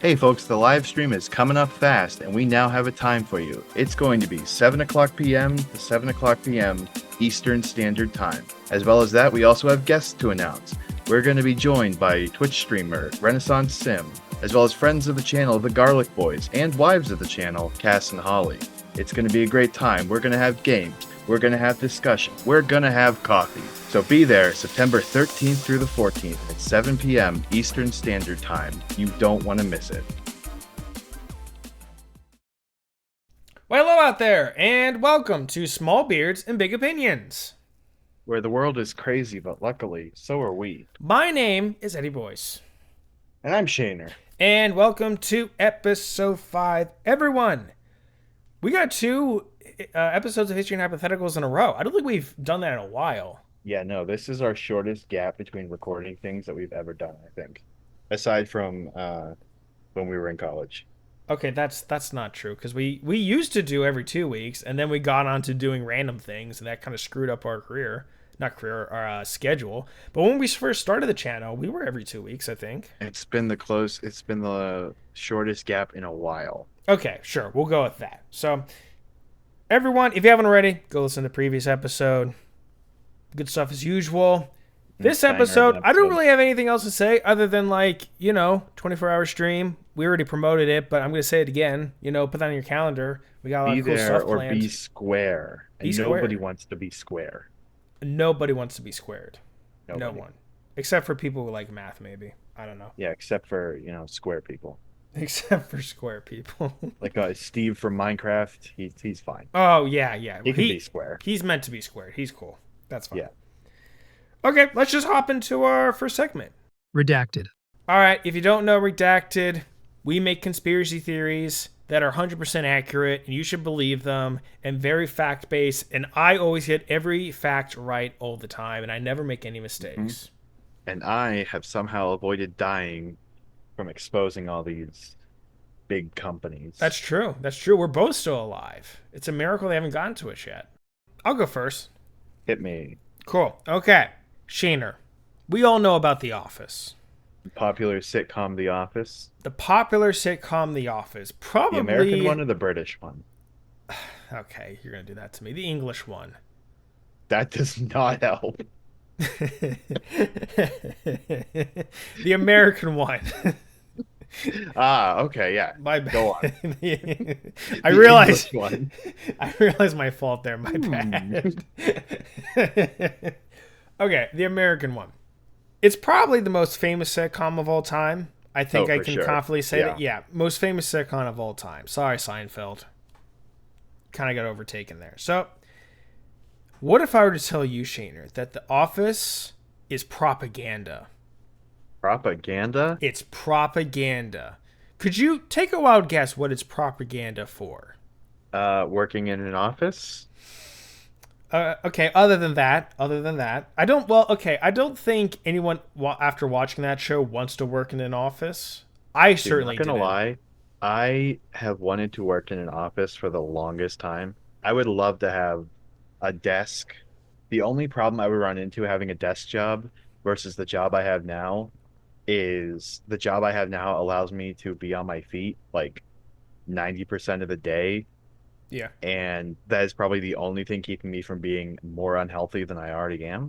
Hey folks, the live stream is coming up fast and we now have a time for you. It's going to be 7 o'clock p.m. to 7 o'clock p.m. Eastern Standard Time. As well as that, we also have guests to announce. We're going to be joined by Twitch streamer Renaissance Sim, as well as friends of the channel, the Garlic Boys, and wives of the channel, Cass and Holly. It's going to be a great time. We're going to have games. We're going to have discussion. We're going to have coffee. So be there September 13th through the 14th at 7 p.m. Eastern Standard Time. You don't want to miss it. Well, hello out there, and welcome to Small Beards and Big Opinions, Where the world is crazy, but luckily, so are we. My name is Eddie Boyce. And I'm Shaner. And welcome to episode 5. Everyone, we got 2 episodes of History and Hypotheticals in a row. I don't think we've done that in a while. Yeah, no, this is our shortest gap between recording things that we've ever done, I think. Aside from when we were in college. Okay, that's not true, because we used to do every 2 weeks, and then we got on to doing random things, and that kind of screwed up our our schedule. But when we first started the channel, we were every 2 weeks, I think. It's been the shortest gap in a while. Okay, sure, we'll go with that. So, everyone, if you haven't already, go listen to the previous episode. Good stuff as usual. This episode, I don't really have anything else to say other than 24-hour stream. We already promoted it, but I'm going to say it again. Put that on your calendar. We got a lot of cool stuff planned. Be square. And nobody wants to be square. Nobody wants to be squared. Nobody. No one. Except for people who like math, maybe. I don't know. Yeah, except for, square people. Except for square people. Like Steve from Minecraft, he's fine. Oh, yeah. He can be square. He's meant to be squared. He's cool. That's fine. Yeah. Okay, let's just hop into our first segment. Redacted. All right, if you don't know Redacted, we make conspiracy theories that are 100% accurate, and you should believe them, and very fact-based, and I always get every fact right all the time, and I never make any mistakes. Mm-hmm. And I have somehow avoided dying from exposing all these big companies. That's true. We're both still alive. It's a miracle they haven't gotten to us yet. I'll go first. Hit me. Cool. Okay. Shaner, we all know about The Office. Popular sitcom The Office. The popular sitcom The Office. Probably the American one or the British one? Okay, you're going to do that to me. The English one. That does not help. The American one. Okay, yeah. My bad. Go on. I realized my fault there. My bad. Okay, the American one. It's probably the most famous sitcom of all time. I think I can confidently say that. Yeah, most famous sitcom of all time. Sorry, Seinfeld. Kind of got overtaken there. So, what if I were to tell you, Shaner, that The Office is propaganda? Propaganda? It's propaganda. Could you take a wild guess what it's propaganda for? Working in an office? Okay, other than that, I don't think anyone, after watching that show, wants to work in an office. I certainly didn't. I'm not gonna lie, I have wanted to work in an office for the longest time. I would love to have a desk. The only problem I would run into having a desk job versus the job I have now is the job I have now allows me to be on my feet like 90% of the day. Yeah. And that is probably the only thing keeping me from being more unhealthy than I already am.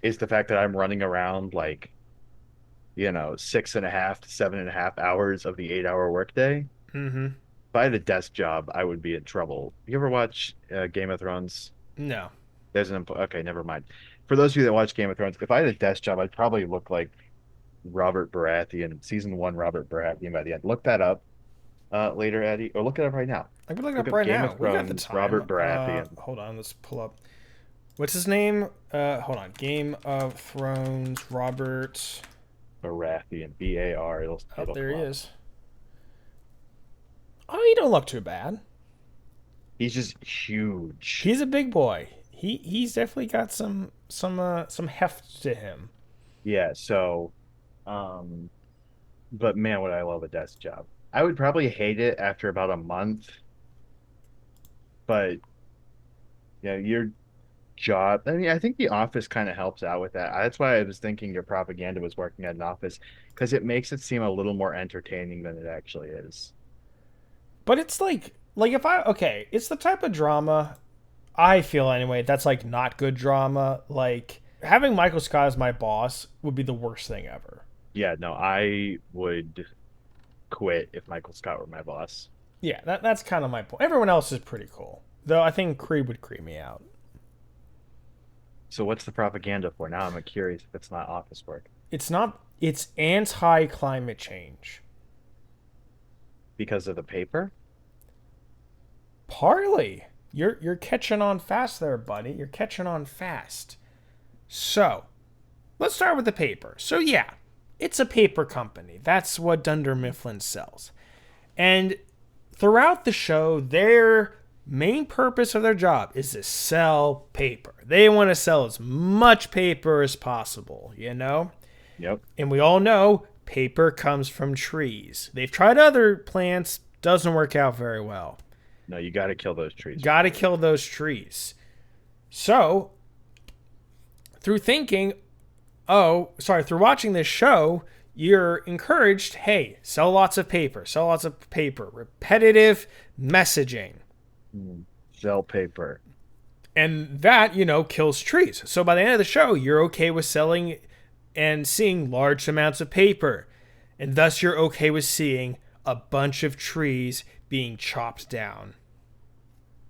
Is the fact that I'm running around 6.5 to 7.5 hours of the 8-hour workday. Mm-hmm. If I had a desk job, I would be in trouble. You ever watch Game of Thrones? No. Okay, never mind. For those of you that watch Game of Thrones, if I had a desk job, I'd probably look like Robert Baratheon, season 1 Robert Baratheon by the end. Look that up later, Eddie, or look it up right now. I can look it up right now. We got the time. Robert Baratheon. Hold on, let's pull up. What's his name? Hold on. Game of Thrones, Robert Baratheon. B-A-R. Oh, there he is. Oh, he don't look too bad. He's just huge. He's a big boy. He's definitely got some heft to him. Yeah. So, but man, would I love a desk job. I would probably hate it after about a month, but yeah, job. I mean, I think the office kind of helps out with that. That's why I was thinking your propaganda was working at an office because it makes it seem a little more entertaining than it actually is. But it's like if I okay, it's the type of drama I feel anyway. That's like not good drama. Like having Michael Scott as my boss would be the worst thing ever. Yeah, no, I would quit if Michael Scott were my boss. Yeah, that's kind of my point. Everyone else is pretty cool, though. I think Creed would creep me out. So what's the propaganda for? Now I'm curious if it's not office work It's not. It's anti climate change. because of the paper. Partly, you're catching on fast there, buddy. You're catching on fast. So, let's start with the paper. So yeah, it's a paper company. That's what Dunder Mifflin sells. And throughout the show, their main purpose of their job is to sell paper. They want to sell as much paper as possible, you know? Yep. And we all know paper comes from trees. They've tried other plants, doesn't work out very well. No, you got to kill those trees. Got to kill those trees. So, through through watching this show, you're encouraged, hey, sell lots of paper, repetitive messaging. Sell paper. And that, kills trees. So by the end of the show, you're okay with selling and seeing large amounts of paper. And thus you're okay with seeing a bunch of trees being chopped down.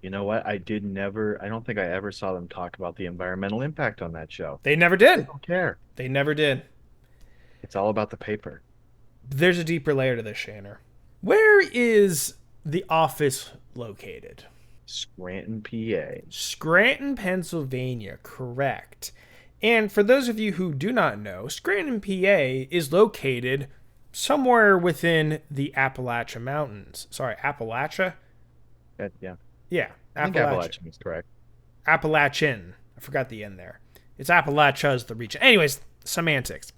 You know what? I don't think I ever saw them talk about the environmental impact on that show. They never did. They don't care. They never did. It's all about the paper. There's a deeper layer to this, Shaner. Where is the office located? Scranton, PA. Scranton, Pennsylvania, correct. And for those of you who do not know, Scranton, PA is located somewhere within the Appalachian Mountains. Sorry, Appalachia? Yeah. Yeah, I think Appalachian is correct. Appalachian. I forgot the end there. It's Appalachia is the region. Anyways, semantics.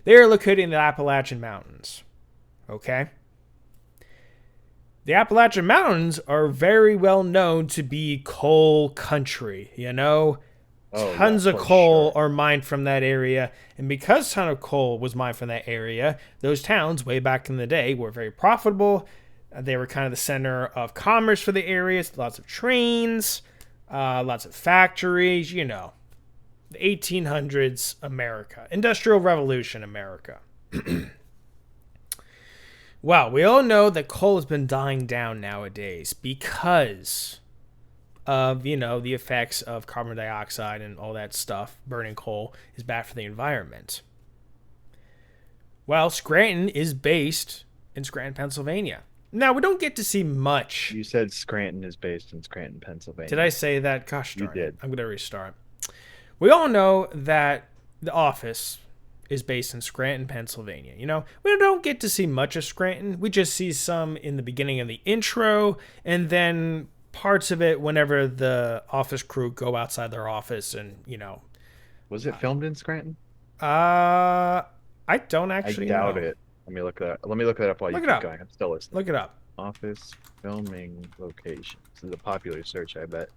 They are located in the Appalachian Mountains. Okay? The Appalachian Mountains are very well known to be coal country, Tons of coal are mined from that area. And because a ton of coal was mined from that area, those towns, way back in the day, were very profitable. They were kind of the center of commerce for the areas. Lots of trains, lots of factories, The 1800s America. Industrial Revolution America. Well, we all know that coal has been dying down nowadays because of, the effects of carbon dioxide and all that stuff. Burning coal is bad for the environment. Well, Scranton is based in Scranton, Pennsylvania. Now, we don't get to see much. You said Scranton is based in Scranton, Pennsylvania. Did I say that? Gosh darn it. You did. I'm going to restart. We all know that The Office is based in Scranton, Pennsylvania. We don't get to see much of Scranton. We just see some in the beginning of the intro, and then parts of it whenever the Office crew go outside their office and, Was it filmed in Scranton? I don't actually know. I doubt it. Let me look that up while you keep going. I'm still listening. Look it up. Office filming location. This is a popular search, I bet.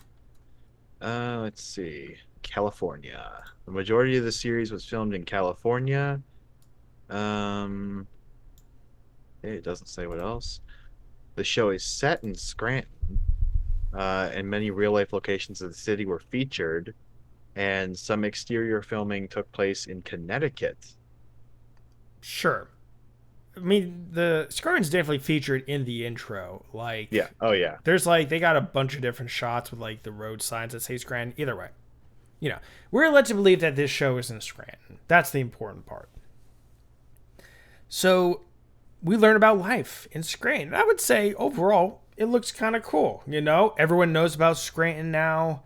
Let's see. California. The majority of the series was filmed in California. It doesn't say what else. The show is set in Scranton, and many real-life locations of the city were featured, and some exterior filming took place in Connecticut. Sure. I mean, the Scranton's definitely featured in the intro. Yeah. Oh, yeah. There's they got a bunch of different shots with the road signs that say Scranton. Either way, we're led to believe that this show is in Scranton. That's the important part. So we learn about life in Scranton. I would say overall, it looks kind of cool. Everyone knows about Scranton now.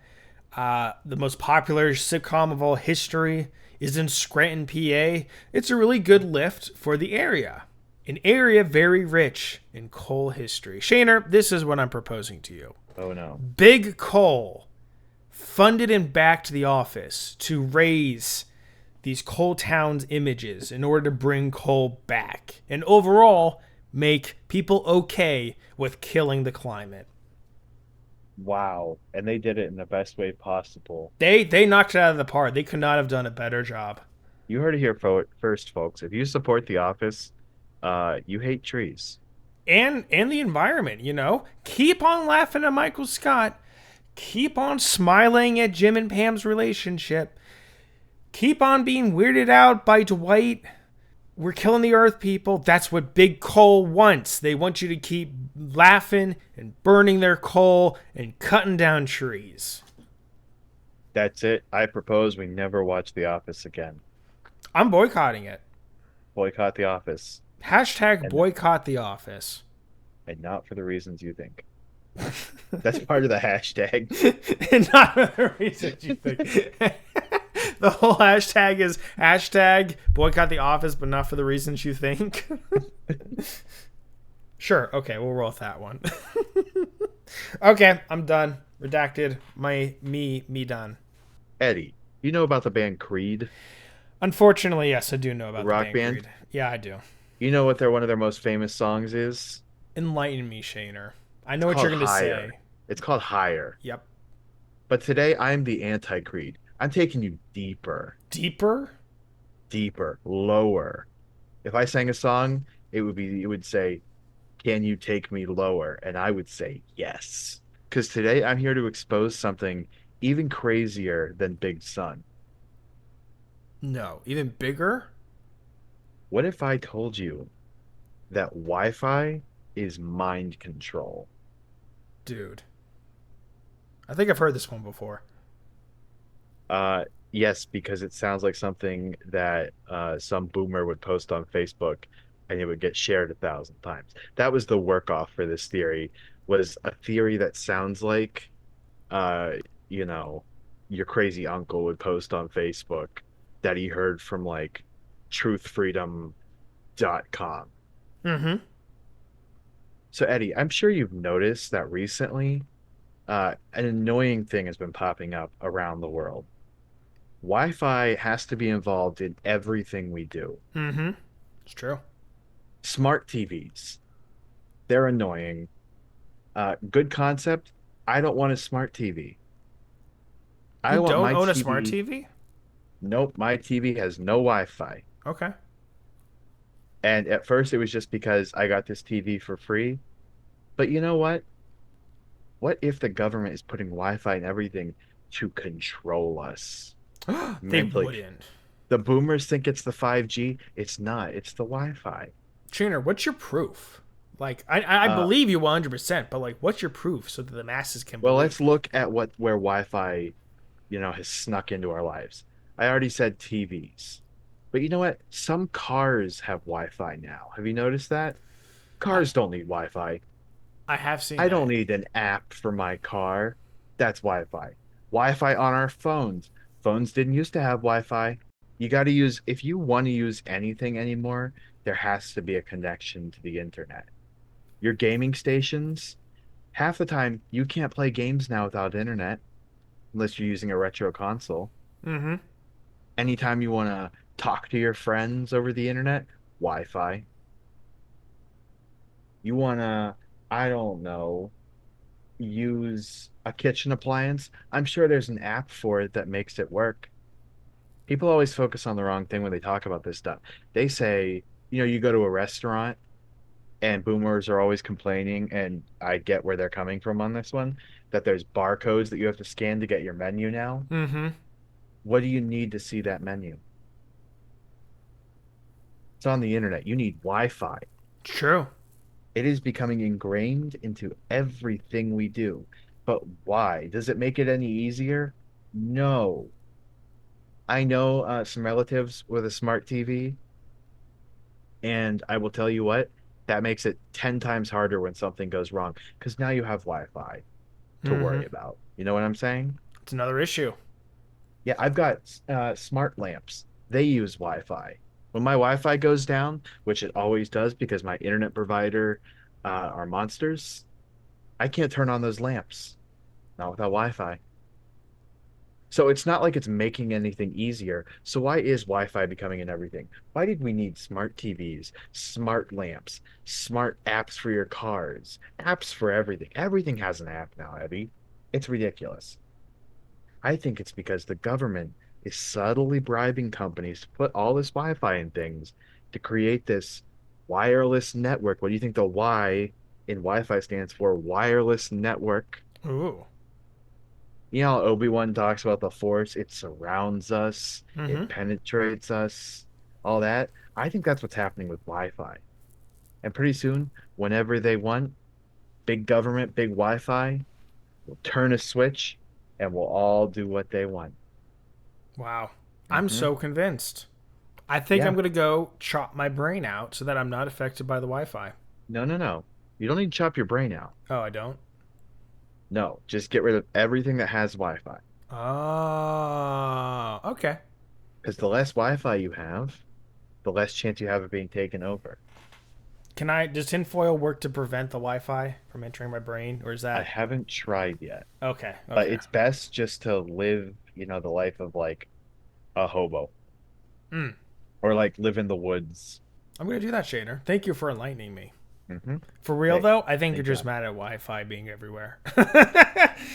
The most popular sitcom of all history is in Scranton, PA. It's a really good lift for the area. An area very rich in coal history. Shaner, this is what I'm proposing to you. Oh, no. Big Coal funded and backed The Office to raise these coal towns images in order to bring coal back. And overall, make people okay with killing the climate. Wow. And they did it in the best way possible. They knocked it out of the park. They could not have done a better job. You heard it here first, folks. If you support The Office, you hate trees. And the environment, you know. Keep on laughing at Michael Scott. Keep on smiling at Jim and Pam's relationship. Keep on being weirded out by Dwight. We're killing the earth, people. That's what Big Coal wants. They want you to keep laughing and burning their coal and cutting down trees. That's it. I propose we never watch The Office again. I'm boycotting it. Boycott The Office, Hashtag and boycott the office. and not for the reasons you think. That's part of the hashtag. And not for the reasons you think. The whole hashtag is hashtag boycott the office, but not for the reasons you think. Sure. Okay, we'll roll with that one. Okay, I'm done. Redacted. Me done. Eddie, you know about the band Creed, Unfortunately, yes, I do know about rock the band? Creed. Yeah, I do. You know what one of their most famous songs is? Enlighten me, Shaner. I know It's what you're called going to Higher. say. It's called Higher. Yep. But today I'm the anti-Creed. I'm taking you deeper, Deeper? deeper, lower. If I sang a song, it would say, "Can you take me lower?" And I would say yes. Because today I'm here to expose something even crazier than Big Sun. No. Even bigger? What if I told you that Wi-Fi is mind control? Dude. I think I've heard this one before. Yes, because it sounds like something that some boomer would post on Facebook and it would get shared 1,000 times. That was the work off for this theory, was a theory that sounds like uh, you know, your crazy uncle would post on Facebook that he heard from like truthfreedom.com. Mm-hmm. So Eddie, I'm sure you've noticed that recently an annoying thing has been popping up around the world. Wi-Fi has to be involved in everything we do. Mm-hmm. It's true. Smart TVs, they're annoying. Good concept. I don't want a smart TV. I You want don't my own a smart TV. TV? Nope, my TV has no Wi-Fi. Okay. And at first it was just because I got this TV for free. But you know what? What if the government is putting Wi-Fi in everything to control us They mentally? wouldn't. The boomers think it's the 5G. It's not. It's the Wi-Fi. Trainer, what's your proof? Like, I Uh, believe you 100%, but like, what's your proof so that the masses can well, let's believe? look at where Wi-Fi, has snuck into our lives. I already said TVs. But you know what? Some cars have Wi-Fi now. Have you noticed that? I, Cars don't need Wi-Fi. I have seen I don't that. need an app for my car. That's Wi-Fi. Wi-Fi on our phones. Phones didn't used to have Wi-Fi. You got to use, if you want to use anything anymore, there has to be a connection to the internet. Your gaming stations, half the time you can't play games now without internet unless you're using a retro console. Mm-hmm. Anytime you want to talk to your friends over the internet, Wi-Fi. You want to, I don't know, use a kitchen appliance, I'm sure there's an app for it that makes it work. People always focus on the wrong thing when they talk about this stuff. They say, you go to a restaurant and boomers are always complaining, and I get where they're coming from on this one, that there's barcodes that you have to scan to get your menu now. Mm-hmm. What do you need to see that menu? It's on the internet. You need Wi-Fi. True. It is becoming ingrained into everything we do. But why? Does it make it any easier? No. I know some relatives with a smart TV, and I will tell you what, that makes it 10 times harder when something goes wrong because now you have Wi-Fi to Mm-hmm. worry about. You know what I'm saying? It's another issue. Yeah, I've got smart lamps. They use Wi-Fi. When my Wi-Fi goes down, which it always does because my internet provider are monsters, I can't turn on those lamps. Not without Wi-Fi. So it's not like it's making anything easier. So why is Wi-Fi becoming in everything? Why did we need smart TVs, smart lamps, smart apps for your cars, apps for everything? Everything has an app now, Abby. It's ridiculous. I think it's because the government is subtly bribing companies to put all this Wi-Fi in things to create this wireless network. What do you think the Y in Wi-Fi stands for? Wireless network. Ooh. You know how Obi-Wan talks about the Force? It surrounds us, Mm-hmm. it penetrates us, all that. I think that's what's happening with Wi-Fi. And pretty soon, whenever they want, big government, big Wi-Fi will turn a switch and we'll all do what they want. Wow. I'm Hmm. so convinced. I think I'm Yeah. going to go chop my brain out so that I'm not affected by the Wi Fi. No, no, no. You don't need to chop your brain out. Oh, I don't? No, just get rid of everything that has Wi-Fi. Oh, okay. Because the less Wi-Fi you have, the less chance you have of being taken over. Does tinfoil work to prevent the Wi Fi from entering my brain? Or is I that. haven't tried yet, Okay, but okay. it's best just to live, the life of like a hobo Mm. or like live in the woods. I'm going to do that, Shader. Thank you for enlightening me. Hmm. For real, Hey, though, I think you're just anytime. mad at Wi Fi being everywhere.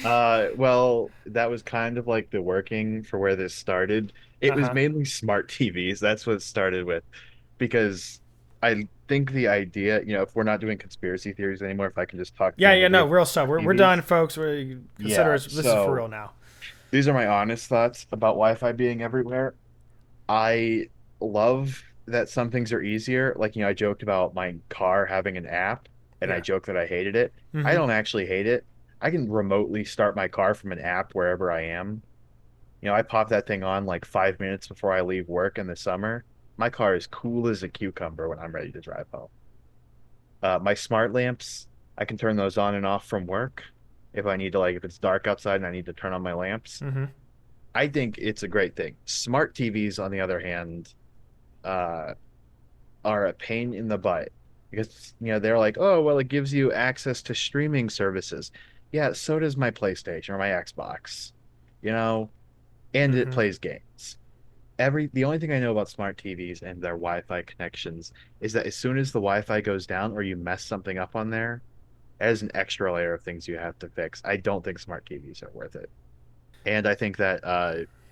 Well, that was kind of like the working for where this started. It Uh was huh. mainly smart TVs. That's what it started with, because I think the idea, if we're not doing conspiracy theories anymore, if I can just talk Yeah, yeah, candidly no, about real stuff. We're done, TVs. folks. We consider Yeah, us, this is for so real now. these are my honest thoughts about Wi-Fi being everywhere. I love that some things are easier. Like, I joked about my car having an app and I Yeah. joked that I hated it. I Mm-hmm. don't actually hate it. I can remotely start my car from an app wherever I am. I pop that thing on like 5 minutes before I leave work in the summer. My car is cool as a cucumber when I'm ready to drive home. My smart lamps, I can turn those on and off from work if I need to, like if it's dark outside and I need to turn on my lamps. Mm-hmm. I think it's a great thing. Smart TVs, on the other hand, uh, are a pain in the butt because they're like, oh well, it gives you access to streaming services. Yeah, so does my PlayStation or my Xbox, you know, and it Mm-hmm. plays games. The only thing I know about smart TVs and their Wi-Fi connections is that as soon as the Wi-Fi goes down or you mess something up on there, as an extra layer of things you have to fix. I don't think smart TVs are worth it. And I think that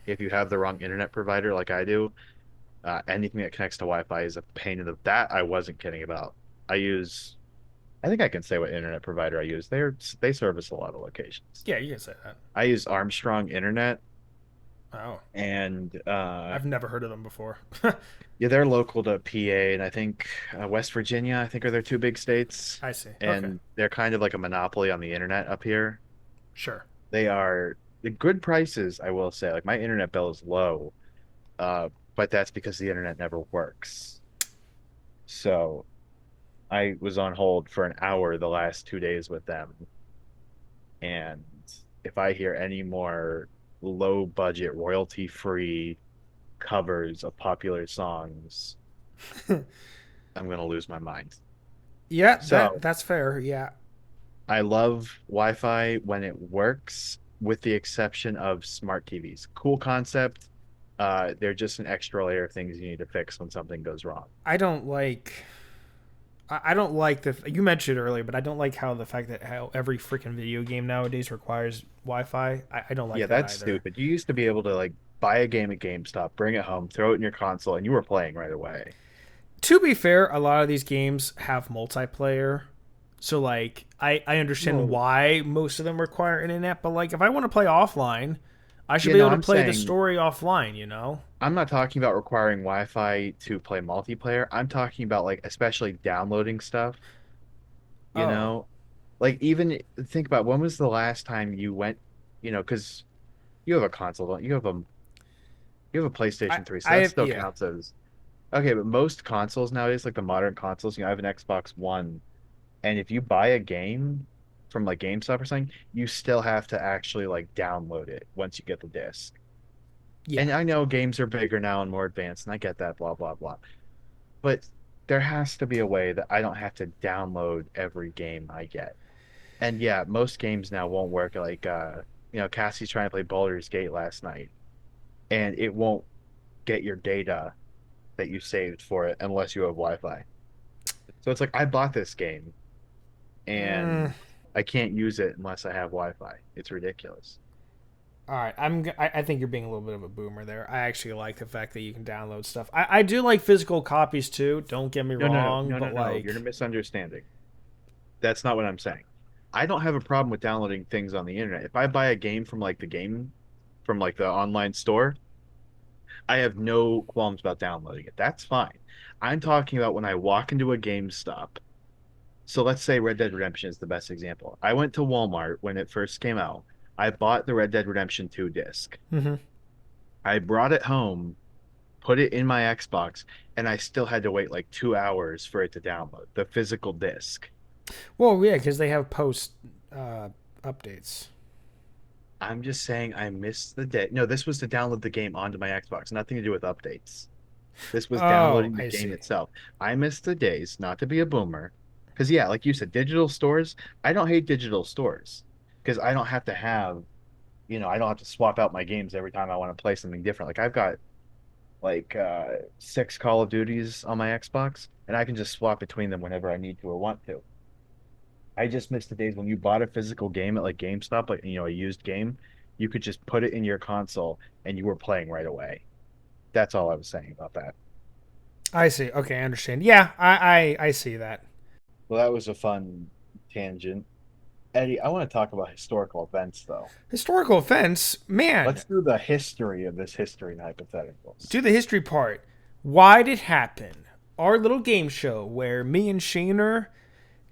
if you have the wrong internet provider like I do, anything that connects to Wi-Fi is a pain in the that I wasn't kidding about. I use I think I can say what internet provider I use. They service a lot of locations. Yeah, you can say that. I use Armstrong Internet Oh, and I've never heard of them before. yeah, they're local to PA and I think West Virginia, I think are their two big states. I see. Okay, And they're kind of like a monopoly on the internet up here. sure. They are the good prices, I will say. Like my internet bill is low, but that's because the internet never works. So I was on hold for an hour the last 2 days with them. And if I hear any more low budget, royalty free covers of popular songs, I'm gonna lose my mind. Yeah, So that's fair. Yeah, I love Wi-Fi when it works, with the exception of smart TVs. Cool concept. They're just an extra layer of things you need to fix when something goes wrong. I don't like. I don't like the. You mentioned it earlier, but I don't like how the fact that how every freaking video game nowadays requires Wi-Fi. I don't like Yeah, that that's either. stupid. You used to be able to like buy a game at GameStop, bring it home, throw it in your console, and you were playing right away. To be fair, a lot of these games have multiplayer. So like I understand Well, why most of them require internet, but like if I want to play offline, I should yeah, be no, able to play the story offline, I'm not talking about requiring Wi-Fi to play multiplayer. I'm talking about like especially downloading stuff, you Oh. know? Like even think about when was the last time you went, because you have a console, don't you? You have a I PlayStation 3, so I that have still yeah. counts as okay, but most consoles nowadays, like the modern consoles, I have an Xbox One, and if you buy a game from like GameStop or something, you still have to actually like download it once you get the disc. Yeah. And I know games are bigger now and more advanced, and I get that, blah, blah, blah. But there has to be a way that I don't have to download every game I get. And yeah, most games now won't work. Like, Cassie's trying to play Baldur's Gate last night, and it won't get your data that you saved for it unless you have Wi-Fi. So it's like I bought this game, Mm, and I can't use it unless I have Wi-Fi. It's ridiculous. All right, I think you're being a little bit of a boomer there. I actually like the fact that you can download stuff. I do like physical copies too. Don't get me No, no, no, wrong, no, no, but no. You're like, misunderstanding. That's not what I'm saying. I don't have a problem with downloading things on the internet. If I buy a game from like the online store, I have no qualms about downloading it. That's fine. I'm talking about when I walk into a GameStop. So let's say Red Dead Redemption is the best example. I went to Walmart when it first came out. I bought the Red Dead Redemption 2 disc. hmm I brought it home, put it in my Xbox, and I still had to wait like 2 hours for it to download the physical disc. well, yeah, because they have post uh, updates. I'm just saying I missed the day. No, this was to download the game onto my Xbox, nothing to do with updates. This was Oh, downloading the I game see. itself. I missed the days, not to be a boomer. Because, yeah, like you said, digital stores, I don't hate digital stores because I don't have to have, I don't have to swap out my games every time I want to play something different. Like, I've got like 6 Call of Duties on my Xbox, and I can just swap between them whenever I need to or want to. I just miss the days when you bought a physical game at like GameStop, like a used game, you could just put it in your console and you were playing right away. That's all I was saying about that. I see. Okay, I understand. Yeah, I see that. Well, that was a fun tangent. Eddie, I want to talk about historical events though. Historical offense, man. Let's do the history of this history in hypotheticals. Do the history part. Why did it happen? Our little game show where me and Shaner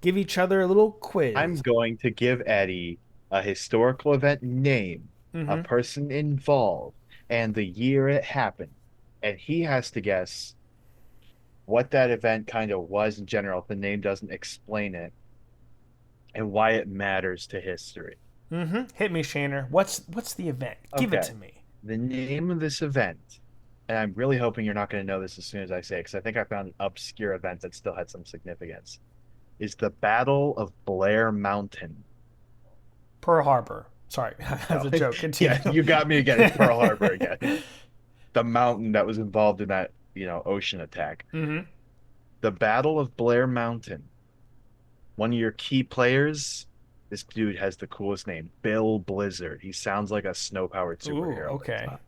give each other a little I'm quiz. going to give Eddie a historical event name, a Mm-hmm. person involved, and the year it happened. And he has to guess what that event kind of was in general if the name doesn't explain it and why it matters to history. Mm-hmm. Hit me, Shaner. What's the event? Give it Okay. to me. The name of this event, and I'm really hoping you're not going to know this as soon as I say it, because I think I found an obscure event that still had some significance, is the Battle of Blair Mountain. Pearl Harbor. Sorry, that's No. a joke. Continue. Yeah, you got me again. It's Pearl Harbor again. The mountain that was involved in that, ocean attack. mm-hmm. The Battle of Blair Mountain. One of your key players, this dude has the coolest name, Bill Blizzard. He sounds like a snow-powered Ooh, superhero, but he's okay. not.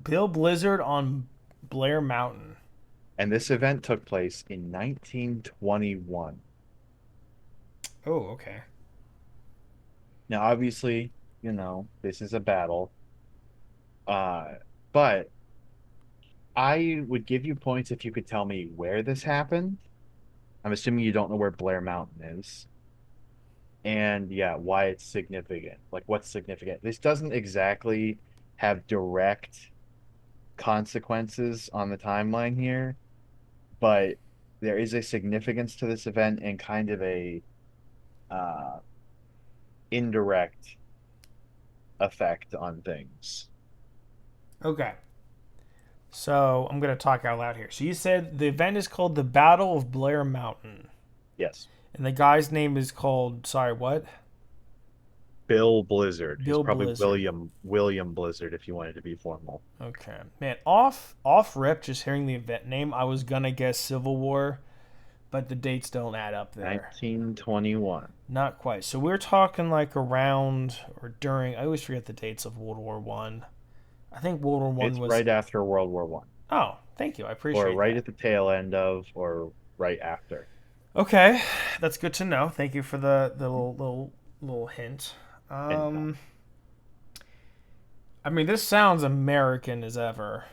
Bill Blizzard on Blair Mountain. And this event took place in 1921. Oh, okay. Now, obviously, this is a battle. Uh, but I would give you points if you could tell me where this happened. I'm assuming you don't know where Blair Mountain is. And yeah, why it's significant. Like what's significant. This doesn't exactly have direct consequences on the timeline here, but there is a significance to this event and kind of a uh, indirect effect on things. Okay. So I'm gonna talk out loud here. So you said the event is called the Battle of Blair Mountain, Yes. and the guy's name is called. Sorry, what? Bill Blizzard. He's Bill probably Blizzard. William Blizzard if you wanted to be formal. Okay, man. Off rip, just hearing the event name, I was gonna guess Civil War, but the dates don't add up there. 1921. Not quite. So we're talking like around or during. I always forget the dates of World War One. I think World War One It's was. right after World War One, Oh, thank you. I or appreciate right that. at the tail end of, or right after. Okay, that's good to know. Thank you for the little hint. And no, I mean, this sounds American as ever.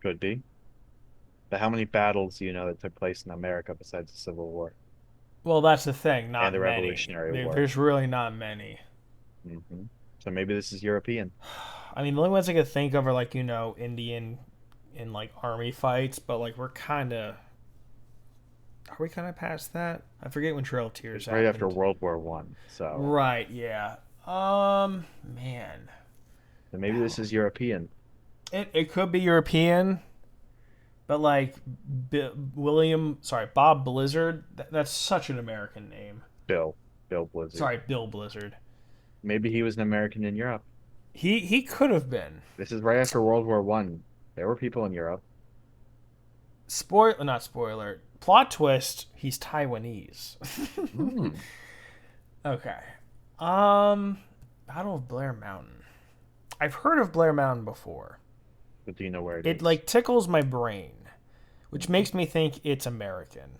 could be. But how many battles do you know that took place in America besides the Civil War Well, that's the thing. and Not the many. Revolutionary War? There's really not many. So maybe this is European. I mean, the only ones I could think of are like Indian in like army fights, but like we're kind of. Are we kind of past that? I forget when Trail of Tears It's right after happened. World War One. Right. Yeah. Man. So maybe this is European. It could be European, but like Bob Blizzard. That's such an American name. Bill. Bill Blizzard. Sorry, Bill Blizzard. Maybe he was an American in Europe. He could have been. This is right after World War One. There were people in Europe. Not spoiler. Plot twist. He's Taiwanese. Hmm. Okay. Battle of Blair Mountain. I've heard of Blair Mountain before. But do you know where it It is? like tickles my brain, which Mhm. makes me think it's American.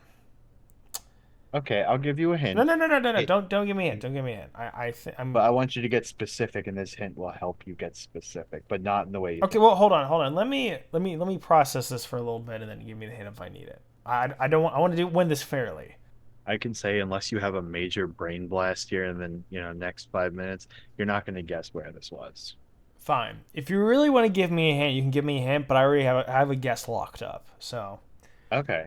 Okay, I'll give you a No, hint. no, no, no, no, no. It, Don't give me a hint. Don't give me a hint. I'm but I want you to get specific, and this hint will help you get specific, but not in the way you okay. think. Well, hold on. Let me process this for a little bit, and then give me the hint if I need it. I don't want. I want to win this fairly. I can say unless you have a major brain blast here, and then next 5 minutes, you're not going to guess where this was. Fine. If you really want to give me a hint, you can give me a hint. But I have a guess locked up. So Okay.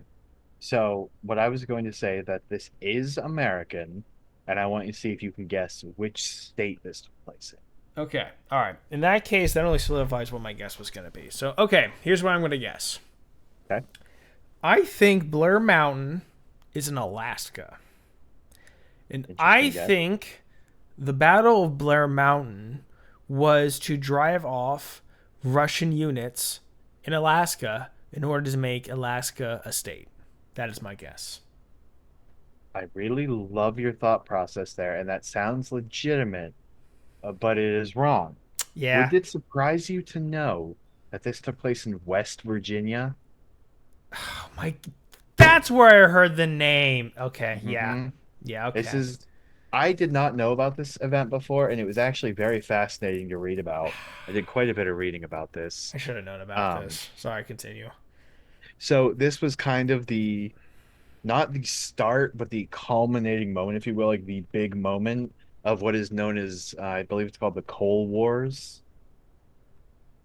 So what I was going to say that this is American, and I want you to see if you can guess which state this took place okay. All right. In that case, that only solidifies what my guess was going to be. So okay. Here's what I'm going to guess. in. Okay. I think Blair Mountain is in Alaska. And I Interesting guess. think the Battle of Blair Mountain was to drive off Russian units in Alaska in order to make Alaska a state. That is my guess. I really love your thought process there, and that sounds legitimate, but it is wrong. Yeah. Would it surprise you to know that this took place in West Virginia? Oh my. That's where I heard the name. Okay. Yeah. Hmm. Yeah. This Okay. is, I did not know about this event before, and it was actually very fascinating to read about. I did quite a bit of reading about this. I should have known about Um, this. Sorry. Continue. so this was kind of the not the start, but the culminating moment, if you will, like the big moment of what is known as, I believe it's called the Coal Wars.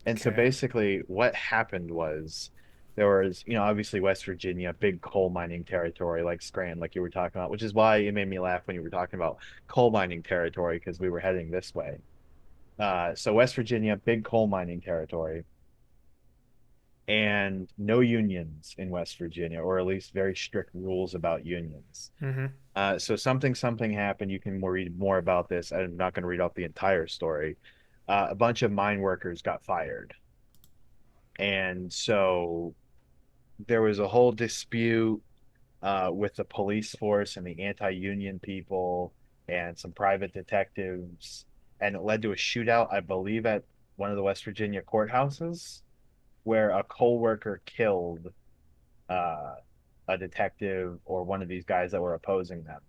And so Okay. basically, what happened was there was, obviously West Virginia, big coal mining territory like Scranton, like you were talking about, which is why it made me laugh when you were talking about coal mining territory because we were heading this way. So West Virginia, big coal mining territory, and no unions in West Virginia, or at least very strict rules about unions. Mm-hmm. So something happened. You can read more about this. I'm not going to read off the entire story. A bunch of mine workers got fired, and so there was a whole dispute with the police force and the anti-union people and some private detectives, and it led to a shootout, I believe, at one of the West Virginia courthouses where a coal worker killed uh, a detective or one of these guys that were opposing them.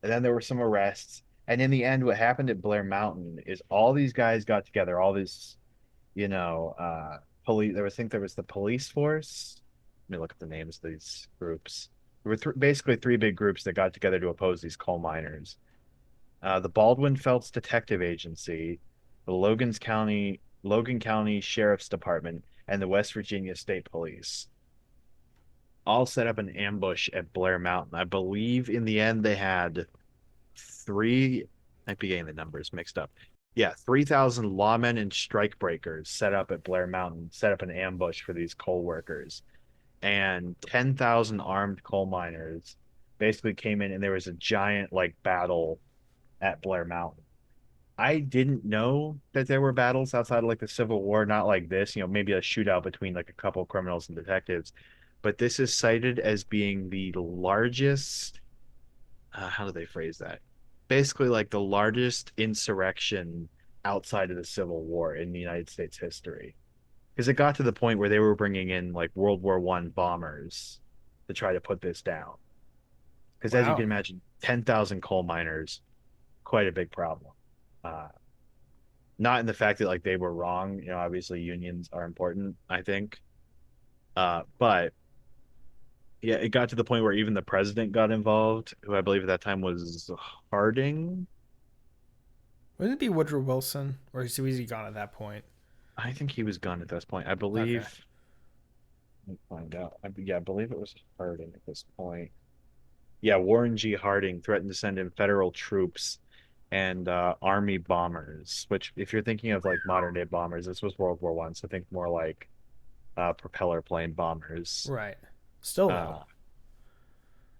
And then there were some arrests. And in the end, what happened at Blair Mountain is all these guys got together, all this, you know, police. There was, I think there was the police force. Let me look at the names of these groups. There were basically three big groups that got together to oppose these coal miners. The Baldwin Felts Detective Agency, the Logan County Sheriff's Department, and the West Virginia State Police all set up an ambush at Blair Mountain. I believe in the end they had three, might be getting the numbers mixed up. Yeah, 3,000 lawmen and strikebreakers set up at Blair Mountain, set up an ambush for these coal workers. And 10,000 armed coal miners basically came in, and there was a giant like battle at Blair Mountain. I didn't know that there were battles outside of like the Civil War, not like this, maybe a shootout between like a couple of criminals and detectives. But this is cited as being the largest, how do they phrase that? Basically, like the largest insurrection outside of the Civil War in the United States history. Because it got to the point where they were bringing in like World War I bombers to try to put this down. Because as you can Wow. imagine, 10,000 coal miners, quite a big problem. Uh, Not in the fact that like they were wrong. Obviously unions are important, I think. But yeah, it got to the point where even the president got involved, who I believe at that time was Harding. Wouldn't it be Woodrow Wilson, or is he gone at that point? I think he was gone at this point. I Okay. believe. Let me find out. Yeah, I believe it was Harding at this point. Yeah, Warren G. Harding threatened to send in federal troops and army bombers. Which, if you're thinking of like modern day bombers, this was World War I, so think more like propeller plane bombers. Right. Still though. Uh,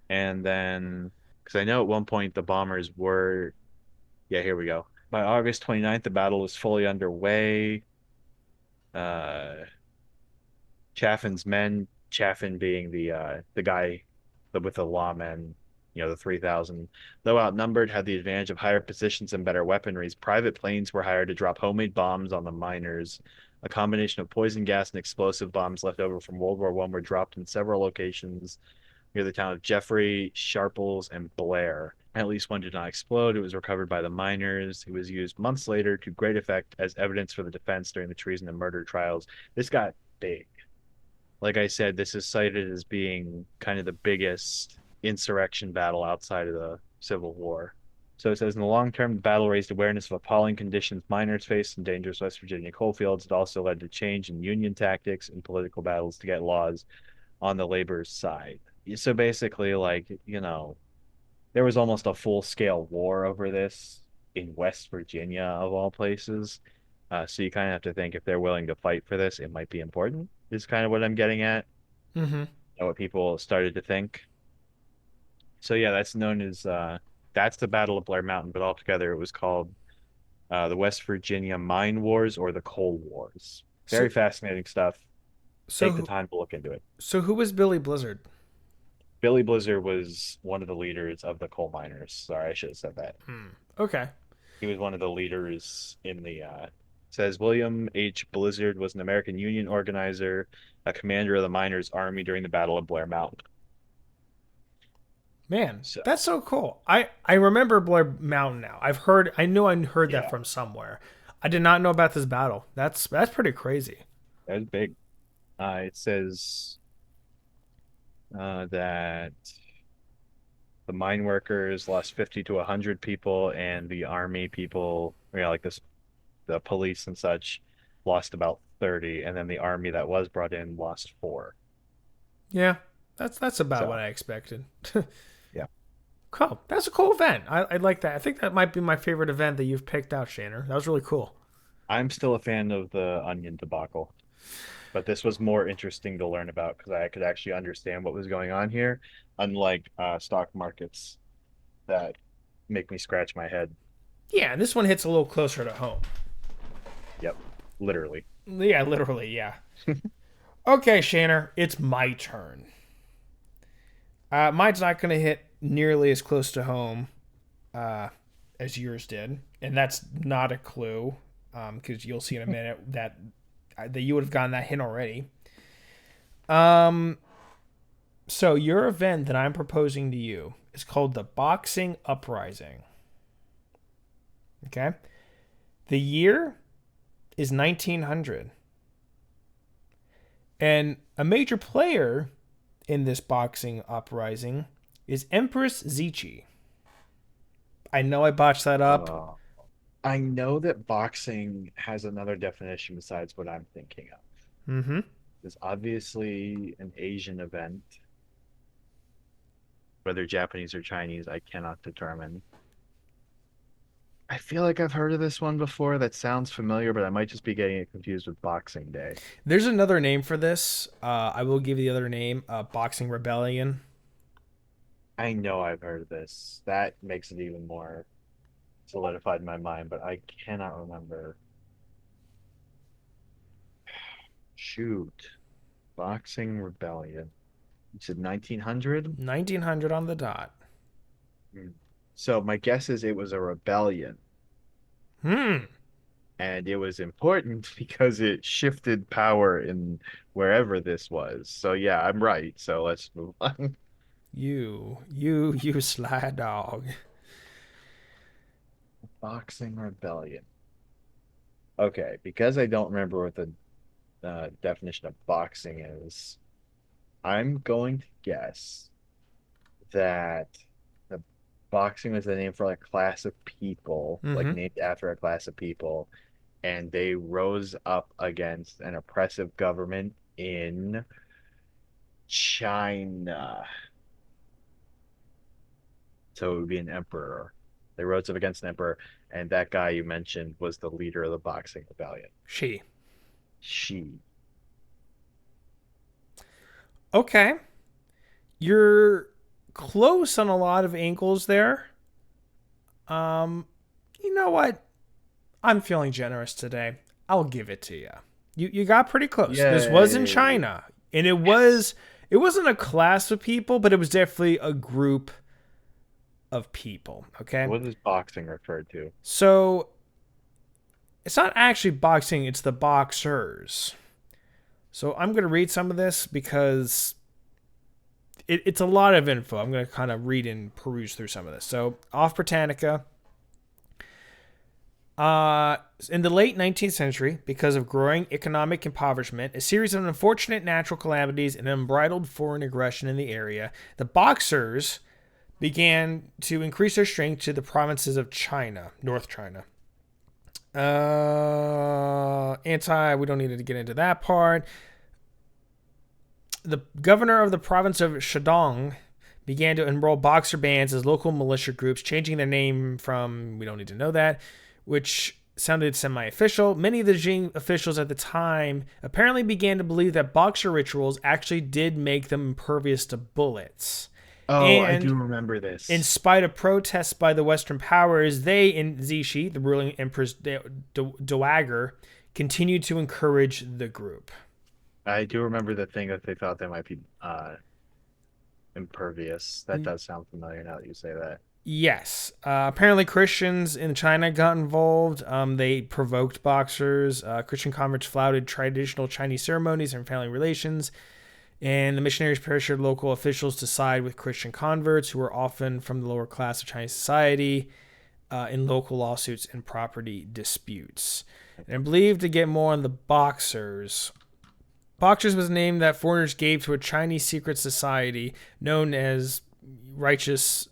and then, because I know at one point the bombers were, yeah, here we go. By August 29th, the battle was fully underway. Uh, Chaffin's men, Chaffin being the guy with the lawmen, the 3,000. Though outnumbered, had the advantage of higher positions and better weaponries. Private planes were hired to drop homemade bombs on the miners. A combination of poison gas and explosive bombs left over from World War One were dropped in several locations near the town of Jeffrey, Sharples, and Blair. At least one did not explode. It was recovered by the miners. It was used months later to great effect as evidence for the defense during the treason and murder trials. This got big. Like I said, this is cited as being kind of the biggest insurrection battle outside of the Civil War. So it says in the long term, the battle raised awareness of appalling conditions miners faced in dangerous West Virginia coal fields. It also led to change in Union tactics and political battles to get laws on the labor's side. So basically, like, there was almost a full-scale war over this in West Virginia, of all places. So you kind of have to think if they're willing to fight for this, it might be important, is kind of what I'm getting at, Mm-hmm. what people started to think. So yeah, that's known as that's the Battle of Blair Mountain, but altogether it was called the West Virginia Mine Wars or the Coal Wars. Very So, fascinating stuff. so, Take the time to look into it. so who was Billy Blizzard? Billy Blizzard was one of the leaders of the coal miners. Sorry, I should have said that. Hmm. Okay. He was one of the leaders in the says William H. Blizzard was an American Union organizer, a commander of the miners' army during the Battle of Blair Mountain. Man, So that's so cool. I remember Blair Mountain now. I knew I heard that yeah, from somewhere. I did not know about this battle. That's pretty crazy. that was big. It says that the mine workers lost 50 to 100 people, and the army people, like this, the police and such, lost about 30, and then the army that was brought in lost 4. Yeah, that's about what So I expected. yeah, Cool. That's a cool event. I like that. I think that might be my favorite event that you've picked out, Shaner. That was really cool. I'm still a fan of the onion debacle, but this was more interesting to learn about because I could actually understand what was going on here, unlike stock markets that make me scratch my head. Yeah, and this one hits a little closer to home. Yep, literally. Yeah, literally, yeah. Okay, Shaner, it's my turn. Mine's not going to hit nearly as close to home as yours did, and that's not a clue because you'll see in a minute that you would have gotten that hint already. So your event that I'm proposing to you is called the Boxing Uprising. Okay, the year is 1900, and a major player in this boxing uprising is Empress Zichi. I know I botched that up. Uh, I know that boxing has another definition besides what I'm thinking of. Mm-hmm. It's obviously an Asian event. Whether Japanese or Chinese, I cannot determine. I feel like I've heard of this one before. That sounds familiar, but I might just be getting it confused with Boxing Day. There's another name for this. I will give you the other name, Boxing Rebellion. I know I've heard of this. That makes it even more solidified in my mind, but I cannot remember. Shoot. Boxing Rebellion. You said 1900? 1900 on the dot. So my guess is it was a rebellion, Hmm. and it was important because it shifted power in wherever this was. So yeah, I'm right. So let's move on. You sly dog. Boxing Rebellion. Okay, because I don't remember what the definition of boxing is, I'm going to guess that the boxing was the name for like a class of people, like Mm-hmm. named after a class of people, and they rose up against an oppressive government in China. So it would be an emperor. They rose up against an emperor, and that guy you mentioned was the leader of the boxing rebellion. She. She. Okay. You're close on a lot of angles there. You know what? I'm feeling generous today. I'll give it to you. You got pretty close. This was in Yay. China, and it wasn't a class of people, but it was definitely a group of people. Okay. What is boxing referred to? So it's not actually boxing, it's the boxers. So I'm going to read some of this because it's a lot of info. I'm going to kind of read and peruse through some of this. So, off Britannica. In the late 19th century, because of growing economic impoverishment, a series of unfortunate natural calamities, and unbridled foreign aggression in the area, the Boxers began to increase their strength to the provinces of China, North China. We don't need to get into that part. The governor of the province of Shandong began to enroll Boxer bands as local militia groups, changing their name from, we don't need to know that, which sounded semi-official. Many of the Jing officials at the time apparently began to believe that Boxer rituals actually did make them impervious to bullets. Oh, I do And remember in this. spite of protests by the Western powers, they, in Zixi, the ruling empress Dowager, continued to encourage the group. I do remember the thing that they thought they might be impervious. That does sound familiar now that you say that. Yes. Apparently, Christians in China got involved. They provoked Boxers. Christian converts flouted traditional Chinese ceremonies and family relations. And the missionaries pressured local officials to side with Christian converts, who were often from the lower class of Chinese society, in local lawsuits and property disputes. And I believe to get more on the Boxers. Boxers was a name that foreigners gave to a Chinese secret society known as Righteous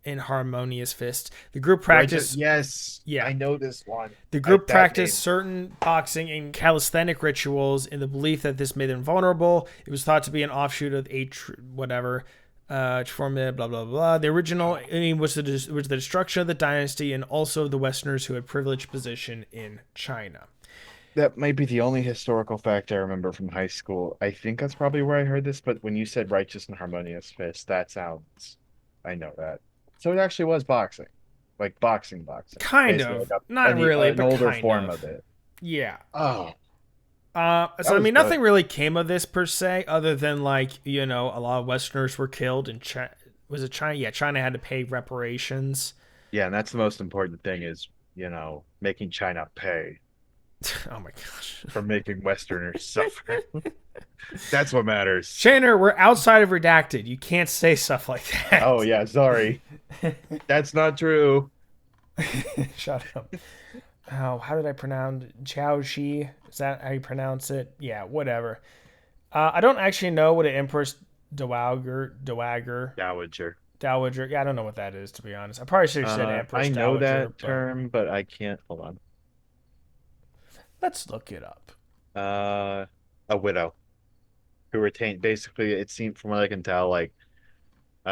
and Harmonious Fists. The group practiced. Yes, Yeah. I know this one. The group practiced certain boxing and calisthenic rituals in the belief that this made them vulnerable. It was thought to be an offshoot of blah blah blah. The original aim was the destruction of the dynasty and also of the Westerners who had privileged position in China. That might be the only historical fact I remember from high school. I think that's probably where I heard this, but when you said righteous and harmonious fist, that sounds, I know that. So it actually was boxing, like boxing. Kind Basically of, like not really, an but older kind form of. of it. Yeah. Oh, So I mean, good. nothing really came of this per se, other than like a lot of Westerners were killed, and was it China? Yeah, China had to pay reparations. Yeah, and that's the most important thing is, making China pay Oh my gosh. for making Westerners suffer. That's what matters. Shanner, we're outside of redacted. You can't say stuff like that. Oh yeah, sorry. That's not true. Shut up. Oh, how did I pronounce Chao Shi? Is that how you pronounce it? Yeah, whatever. I don't actually know what an Empress Dowager. Dowager. Yeah, I don't know what that is, to be honest. I probably should have said Empress I know Dowager. that term, but I can't. Hold on. Let's look it up. A widow who retained. Basically, it seemed from what I can tell, like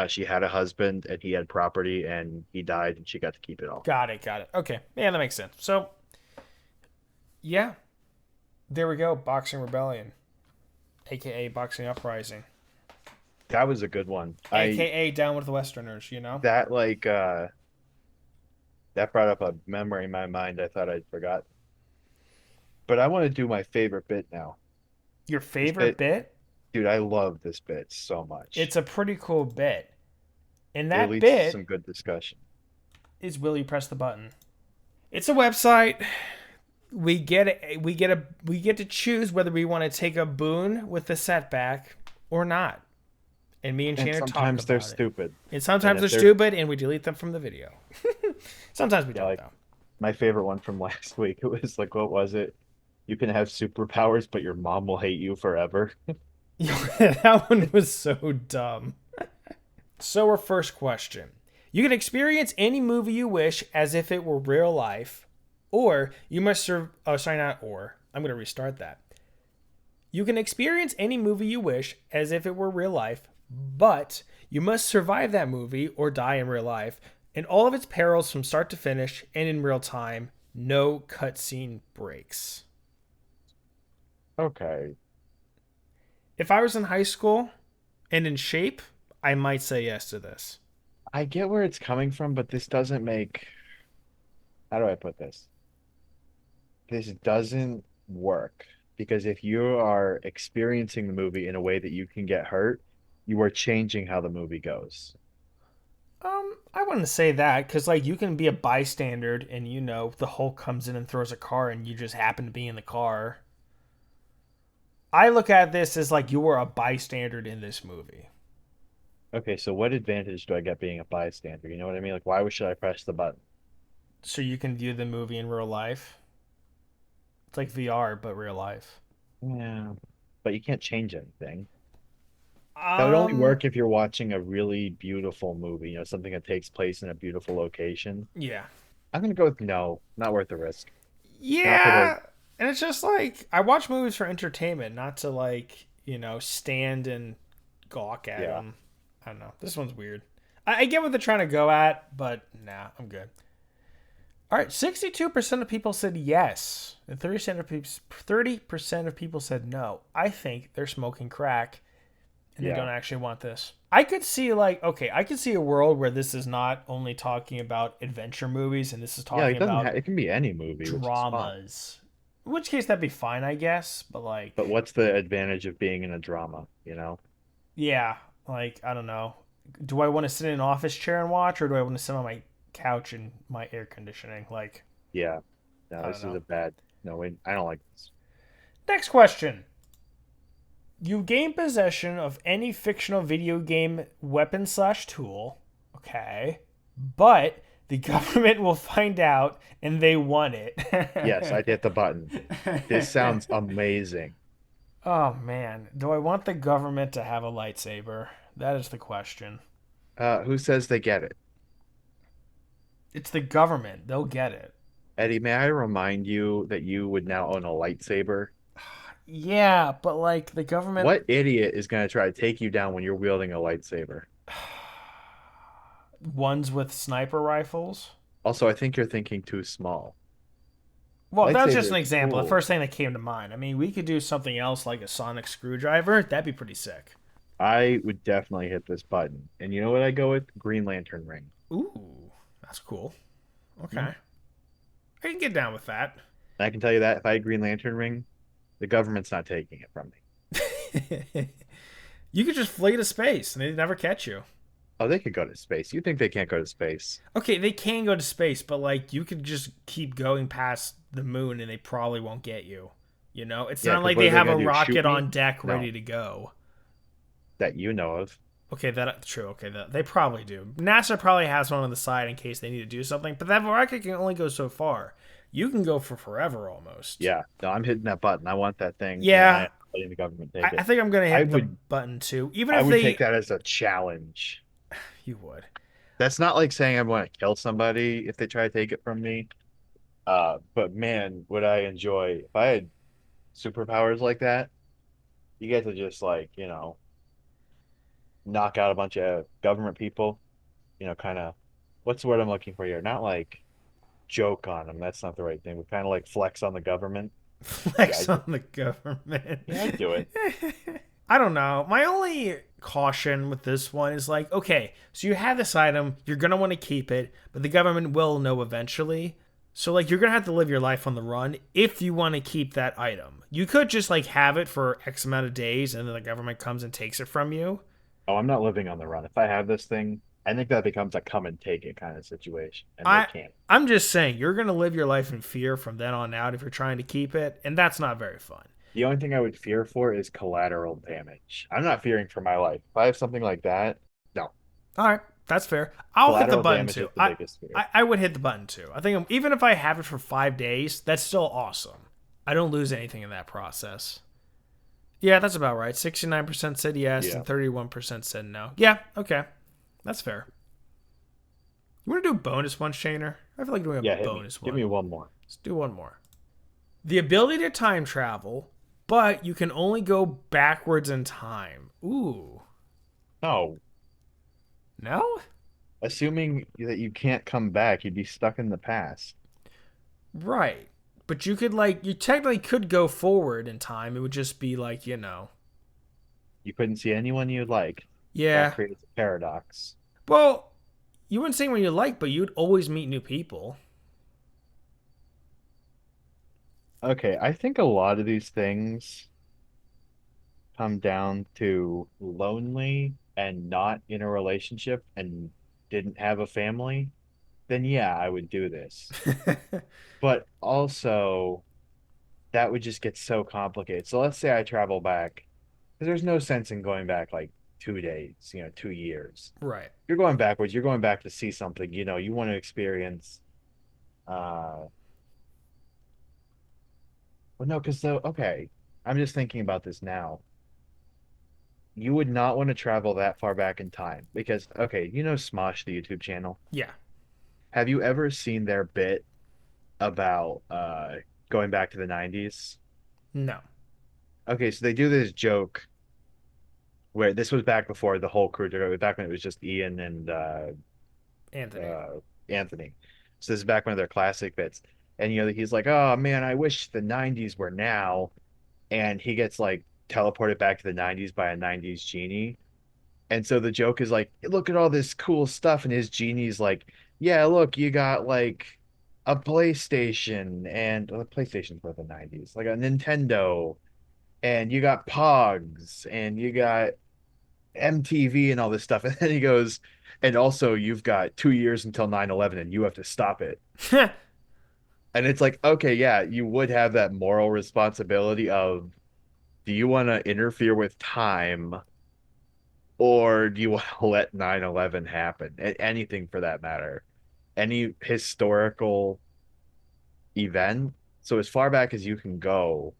she had a husband and he had property and he died and she got to keep it all. Got it. Okay. Yeah, that makes sense. So, yeah. There we go. Boxing Rebellion. AKA Boxing Uprising. That was a good one. AKA Down with the Westerners, That that brought up a memory in my mind I thought I'd forgot. But I want to do my favorite bit now. Your favorite bit? Dude, I love this bit so much. It's a pretty cool bit. And that it leads bit to some good discussion. Is Will You Press the Button? It's a website. We get to choose whether we want to take a boon with the setback or not. And me and Shannon talk about it. Sometimes they're stupid. And sometimes they're stupid, and we delete them from the video. Sometimes we don't, though. My favorite one from last week, it was like, what was it? You can have superpowers, but your mom will hate you forever. That one was so dumb. So our first question. You can experience any movie you wish as if it were real life, or you must I'm going to restart that. You can experience any movie you wish as if it were real life, but you must survive that movie or die in real life in all of its perils from start to finish and in real time. No cutscene breaks. Okay. If I was in high school and in shape, I might say yes to this. I get where it's coming from, but this doesn't make... How do I put this? This doesn't work. Because if you are experiencing the movie in a way that you can get hurt, you are changing how the movie goes. I wouldn't say that because like you can be a bystander and the Hulk comes in and throws a car and you just happen to be in the car. I look at this as like you were a bystander in this movie. Okay, so what advantage do I get being a bystander? You know what I mean? Like, why should I press the button? So you can view the movie in real life. It's like VR but real life. Yeah, but you can't change anything. That would only Um work if you're watching a really beautiful movie, something that takes place in a beautiful location. yeah. I'm gonna go with no, not worth the risk. Not for the, Yeah. And it's just like I watch movies for entertainment, not to like, stand and gawk at yeah, them. I don't know. This one's weird. I get what they're trying to go at, but nah, I'm good. All right, 62% of people said yes, and 30% of people said no. I think they're smoking crack, and they yeah, don't actually want this. I could see I could see a world where this is not only talking about adventure movies, and this is yeah. talking It doesn't about have. It can be any movie, which is fine. dramas. In which case, that'd be fine, I guess. But But what's the advantage of being in a drama? yeah, I don't know. Do I want to sit in an office chair and watch, or do I want to sit on my couch in my air conditioning? Yeah. No, I don't this is know. a bad. No, wait, I don't like this. Next question. You gain possession of any fictional video game weapon slash tool. Okay. But the government will find out and they want it. Yes, I'd hit the button. This sounds amazing. Oh, man. Do I want the government to have a lightsaber? That is the question. Who says they get it? It's the government. They'll get it. Eddie, may I remind you that you would now own a lightsaber? Yeah, but the government. What idiot is going to try to take you down when you're wielding a lightsaber? Ones with sniper rifles? Also, I think you're thinking too small. Well, that was just Lightsaber an is example. The cool. first thing that came to mind. I mean, we could do something else like a sonic screwdriver. That'd be pretty sick. I would definitely hit this button. And you know what I go with? Green Lantern ring. Ooh, that's cool. Okay. Hmm? I can get down with that. I can tell you that if I had Green Lantern ring, the government's not taking it from me. You could just flee to space and they'd never catch you. Oh, they could go to space. You think they can't go to space? Okay, they can go to space, but you could just keep going past the moon and they probably won't get you. It's Yeah, not because like what they are they have a gonna do? Shoot rocket me? on deck No, ready to go. that you know of. Okay, that's true. Okay, they probably do. NASA probably has one on the side in case they need to do something, but that rocket can only go so far. You can go for forever almost. Yeah, no, I'm hitting that button. I want that thing, and I Yeah, am letting the government take I it. think I'm gonna I hit the would, button too. Even I if would take they, that as a challenge. you would. That's not like saying I want to kill somebody if they try to take it from me. But man, would I enjoy if I had superpowers like that? You get to just knock out a bunch of government people. Kind of, what's the word I'm looking for here? Not like joke on them. That's not the right thing. But kind of like flex on the government. Yeah, Flex on the government. yeah, I'd do it. I don't know. My only caution with this one is okay, so you have this item, you're gonna want to keep it, but the government will know eventually. So you're gonna have to live your life on the run if you want to keep that item. You could just have it for X amount of days, and then the government comes and takes it from you. Oh, I'm not living on the run. If I have this thing, I think that becomes a come and take it kind of situation, and they I can't. I'm just saying you're gonna live your life in fear from then on out if you're trying to keep it, and that's not very fun. The only thing I would fear for is collateral damage. I'm not fearing for my life. If I have something like that, no. All right, that's fair. I'll hit the Collateral button damage is too. the biggest fear. I would hit the button too. I think even if I have it for 5 days, that's still awesome. I don't lose anything in that process. Yeah, that's about right. 69% said yes, Yeah. and 31% said no. Yeah, okay, that's fair. You want to do a bonus one, Shaner? I feel like doing a Yeah, hit me. bonus Give one. me one more. Let's do one more. The ability to time travel, but you can only go backwards in time. Ooh, No. no? Assuming that you can't come back, you'd be stuck in the past. Right. But you could you technically could go forward in time. It would just be You couldn't see anyone you like. That yeah. creates a paradox. Well, you wouldn't say when you like, but you'd always meet new people. Okay, I think a lot of these things come down to lonely and not in a relationship and didn't have a family, then yeah, I would do this. But also, that would just get so complicated. So let's say I travel back, because there's no sense in going back like 2 days, 2 years. Right. You're going backwards. You're going back to see something, you want to experience. Well, no, because okay, I'm just thinking about this now. You would not want to travel that far back in time because, okay, Smosh, the YouTube channel. Yeah. Have you ever seen their bit about going back to the 90s? No. Okay, so they do this joke where this was back before the whole crew took over, back when it was just Ian and Anthony. Anthony. So this is back one of their classic bits. And he's like, "Oh man, I wish the 90s were now." And he gets like teleported back to the 90s by a 90s genie. And so the joke is like, "Look at all this cool stuff." And his genie's like, "Yeah, look, you got like a PlayStation and well, the PlayStation's for the 90s, like a Nintendo, and you got Pogs and you got MTV and all this stuff." And then he goes, "And also you've got 2 years until 9/11 and you have to stop it." And it's like, okay, yeah, you would have that moral responsibility of, do you want to interfere with time or do you want to let 9/11 happen? Anything for that matter. Any historical event. So as far back as you can go,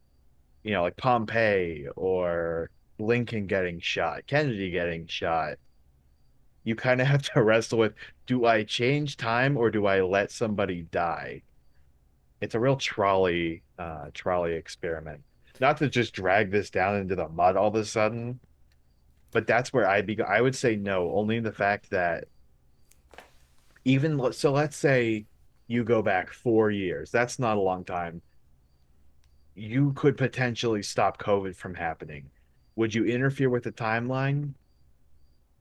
like Pompeii or Lincoln getting shot, Kennedy getting shot, you kind of have to wrestle with, do I change time or do I let somebody die? It's a real trolley experiment. Not to just drag this down into the mud all of a sudden, but that's where I would say no, only in the fact that so let's say you go back 4 years. That's not a long time. You could potentially stop COVID from happening. Would you interfere with the timeline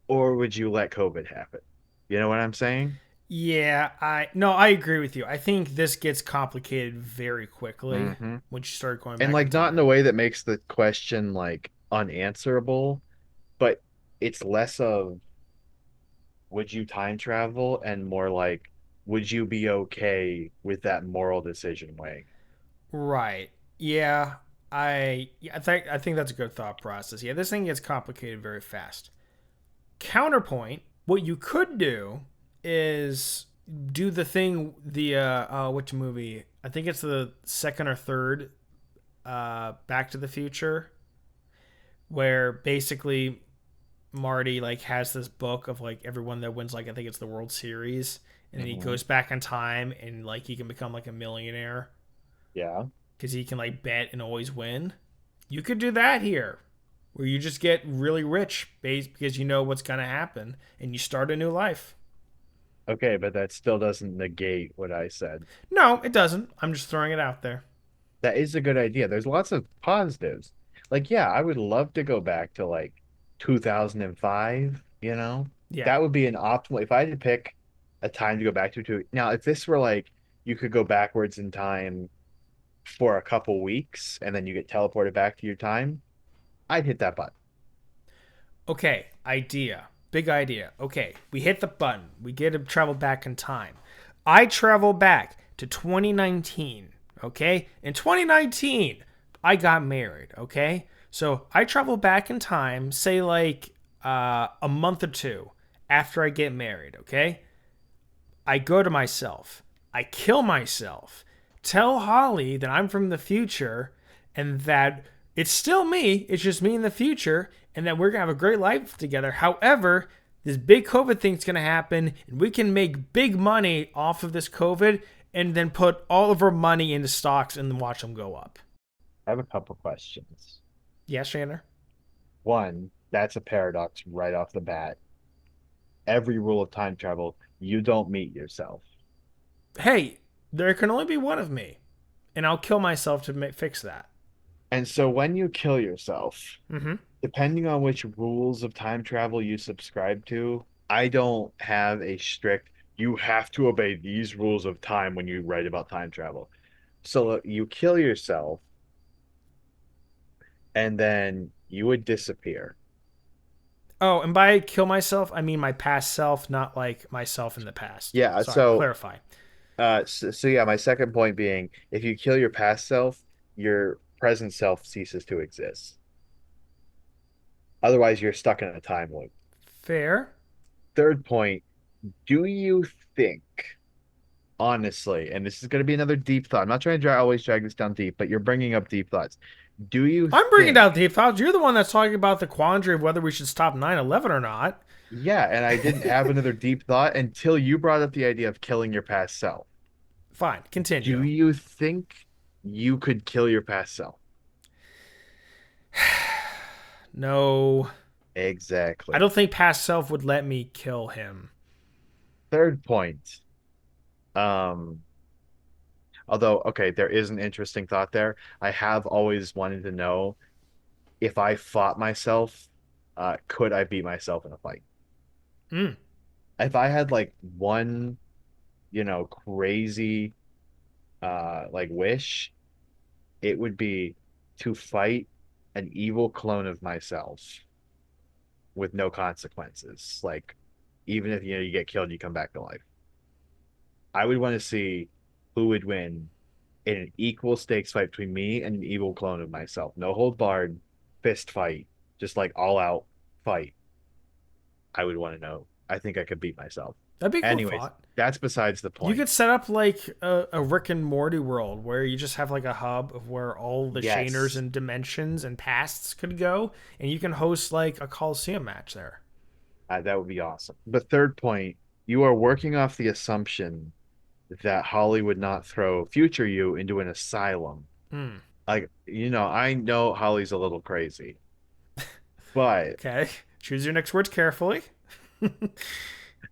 or would you let COVID happen? You know what I'm saying? Yeah, I agree with you. I think this gets complicated very quickly Mm-hmm. when you start going And back in like not in a time. way that makes the question like unanswerable, but it's less of would you time travel and more like would you be okay with that moral decision weighing? Right. Yeah. I think that's a good thought process. Yeah, this thing gets complicated very fast. Counterpoint, what you could do is do the thing which movie? I think it's the second or third Back to the Future where basically Marty like has this book of like everyone that wins like I think it's the World Series and then he Hmm. goes back in time and like he can become like a millionaire Yeah. because he can like bet and always win. You could do that here where you just get really rich based because you know what's going to happen and you start a new life. Okay, but that still doesn't negate what I said. No, it doesn't. I'm just throwing it out there. That is a good idea. There's lots of positives. Like, yeah, I would love to go back to like 2005, you know? Yeah. That would be an optimal if I had to pick a time to go back to. Now, if this were like you could go backwards in time for a couple weeks and then you get teleported back to your time, I'd hit that button. Okay, idea. Big idea. Okay, we hit the button. We get to travel back in time. I travel back to 2019. Okay? In 2019, I got married. Okay? So I travel back in time, say like a month or two after I get married. Okay? I go to myself. I kill myself. Tell Holly that I'm from the future and that it's still me. It's just me in the future and that we're going to have a great life together. However, this big COVID thing's going to happen and we can make big money off of this COVID and then put all of our money into stocks and then watch them go up. I have a couple questions. Yes, Shannon? One, that's a paradox right off the bat. Every rule of time travel, you don't meet yourself. Hey, there can only be one of me and I'll kill myself to fix that. And so when you kill yourself, Mm-hmm. depending on which rules of time travel you subscribe to, I don't have a strict, you have to obey these rules of time when you write about time travel. So you kill yourself and then you would disappear. Oh, and by kill myself, I mean my past self, not like myself in the past. Yeah. Sorry, So, clarify. yeah, my second point being, if you kill your past self, your present self ceases to exist. Otherwise, you're stuck in a time loop. Fair. Third point, do you think, honestly, and this is going to be another deep thought. I'm not trying to always drag this down deep, but you're bringing up deep thoughts. Do you I'm bringing down think, deep thoughts. You're the one that's talking about the quandary of whether we should stop 9/11 or not. yeah, and I didn't have another deep thought until you brought up the idea of killing your past self. Fine, Do continue. you think you could kill your past self? No, I Exactly. don't think past self would let me kill him. Third point. Um, Although, okay, there is an interesting thought there. I have always wanted to know if I fought myself, could I beat myself in a fight? Mm. If I had like one, crazy like wish, it would be to fight an evil clone of myself with no consequences. Like even if you get killed, you come back to life. I would want to see who would win in an equal stakes fight between me and an evil clone of myself. No hold barred, fist fight, just like all out fight. I would want to know. I think I could beat myself. That'd be a cool Anyways, thought. that's besides the You point. could set up like a Rick and Morty world where you just have like a hub of where all the Shaners Yes, and dimensions and pasts could go, and you can host like a Coliseum match there. that would be awesome. But third point, you are working off the assumption that Holly would not throw future you into an asylum. Hmm. Like, I know Holly's a little crazy, but Okay. Choose your next words carefully.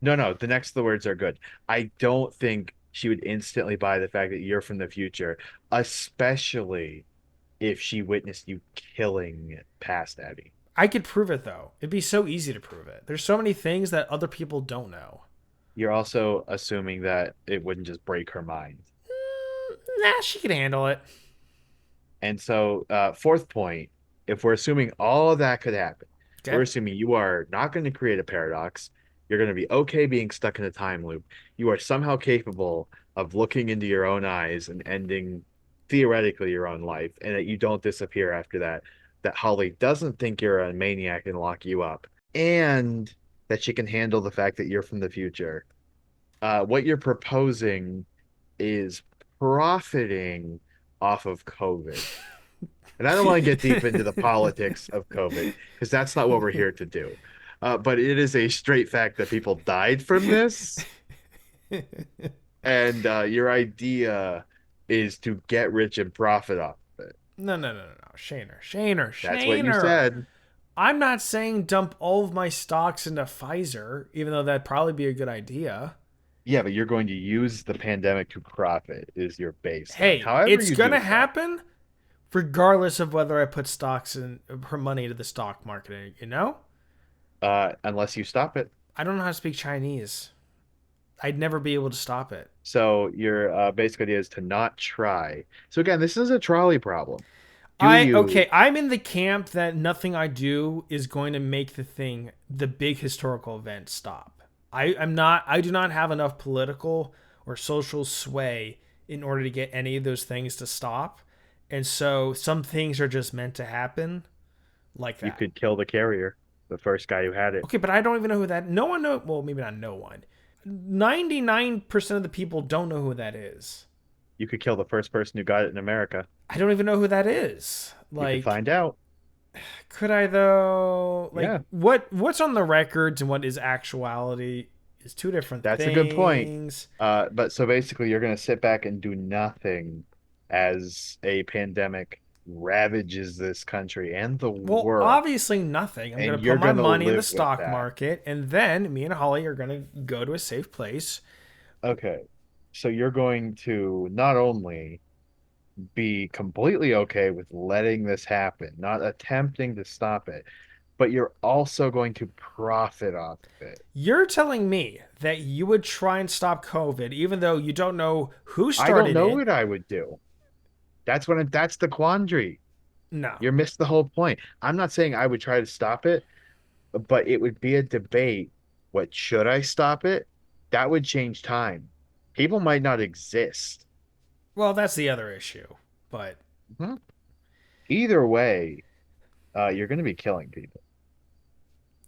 no, no, the words are good. I don't think she would instantly buy the fact that you're from the future, especially if she witnessed you killing past Abby. I could prove it though. It'd be so easy to prove it. There's so many things that other people don't know. You're also assuming that it wouldn't just break her mind. Nah, she could handle it. And so, fourth point, if we're assuming all of that could happen, we're Okay. assuming you are not going to create a paradox. You're going to be okay being stuck in a time loop. You are somehow capable of looking into your own eyes and ending theoretically your own life, and that you don't disappear after that. That Holly doesn't think you're a maniac and lock you up, and that she can handle the fact that you're from the future. What you're proposing is profiting off of COVID. And I don't want to get deep into the politics of COVID because that's not what we're here to do. But it is a straight fact that people died from this. And your idea is to get rich and profit off of it. No, no, no, no, no. Shaner, Shaner, That's what you Shaner. said. I'm not saying dump all of my stocks into Pfizer, even though that'd probably be a good idea. Yeah, but you're going to use the pandemic to profit, is your baseline. Hey, However, it's you do gonna that. happen regardless of whether I put stocks in her money into the stock market, you know? Unless you stop it. I don't know how to speak Chinese. I'd never be able to stop it. So your basic idea is to not try. So again, this is a trolley problem. Do I you okay, I'm in the camp that nothing I do is going to make the big historical event stop. I do not have enough political or social sway in order to get any of those things to stop. And so some things are just meant to happen like you that. could kill the carrier, the first guy who had it. Okay, but I don't even know who that. No one know. Well, maybe not no one. 99% of the people don't know who that is. You could kill the first person who got it in America. I don't even know who that is. You could Like, find out. could I though? Like, Yeah, what's on the records and what is actuality is two different that's a good point. things. But so basically, you're going to sit back and do nothing as a pandemic ravages this country and the Well, world, obviously nothing. I'm and gonna you're put my going to money in the live with stock that. market, and then me and Holly are gonna go to a safe place. Okay. So you're going to not only be completely okay with letting this happen, not attempting to stop it, but you're also going to profit off of it. You're telling me that you would try and stop COVID, even though you don't know who I don't started know it. what I would do. That's the quandary. No. You're missed the whole point. I'm not saying I would try to stop it, but it would be a debate. What should I stop it? That would change time. People might not exist. Well, that's the other issue. But Mhm. Either way, you're going to be killing people.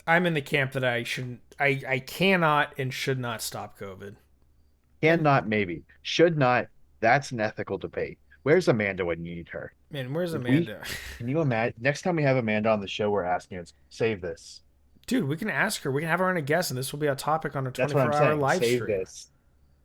I'm in the camp that I shouldn't, I cannot and should not stop COVID. And Cannot, maybe. Should not. That's an ethical debate. Where's Amanda when you need her? man, where's If we, Amanda? can you imagine? Next time we have Amanda on the show, we're asking her, save this. Dude, we can ask her. We can have her on a guest, and this will be a topic on a That's what I'm 24-hour saying. live Save stream. this.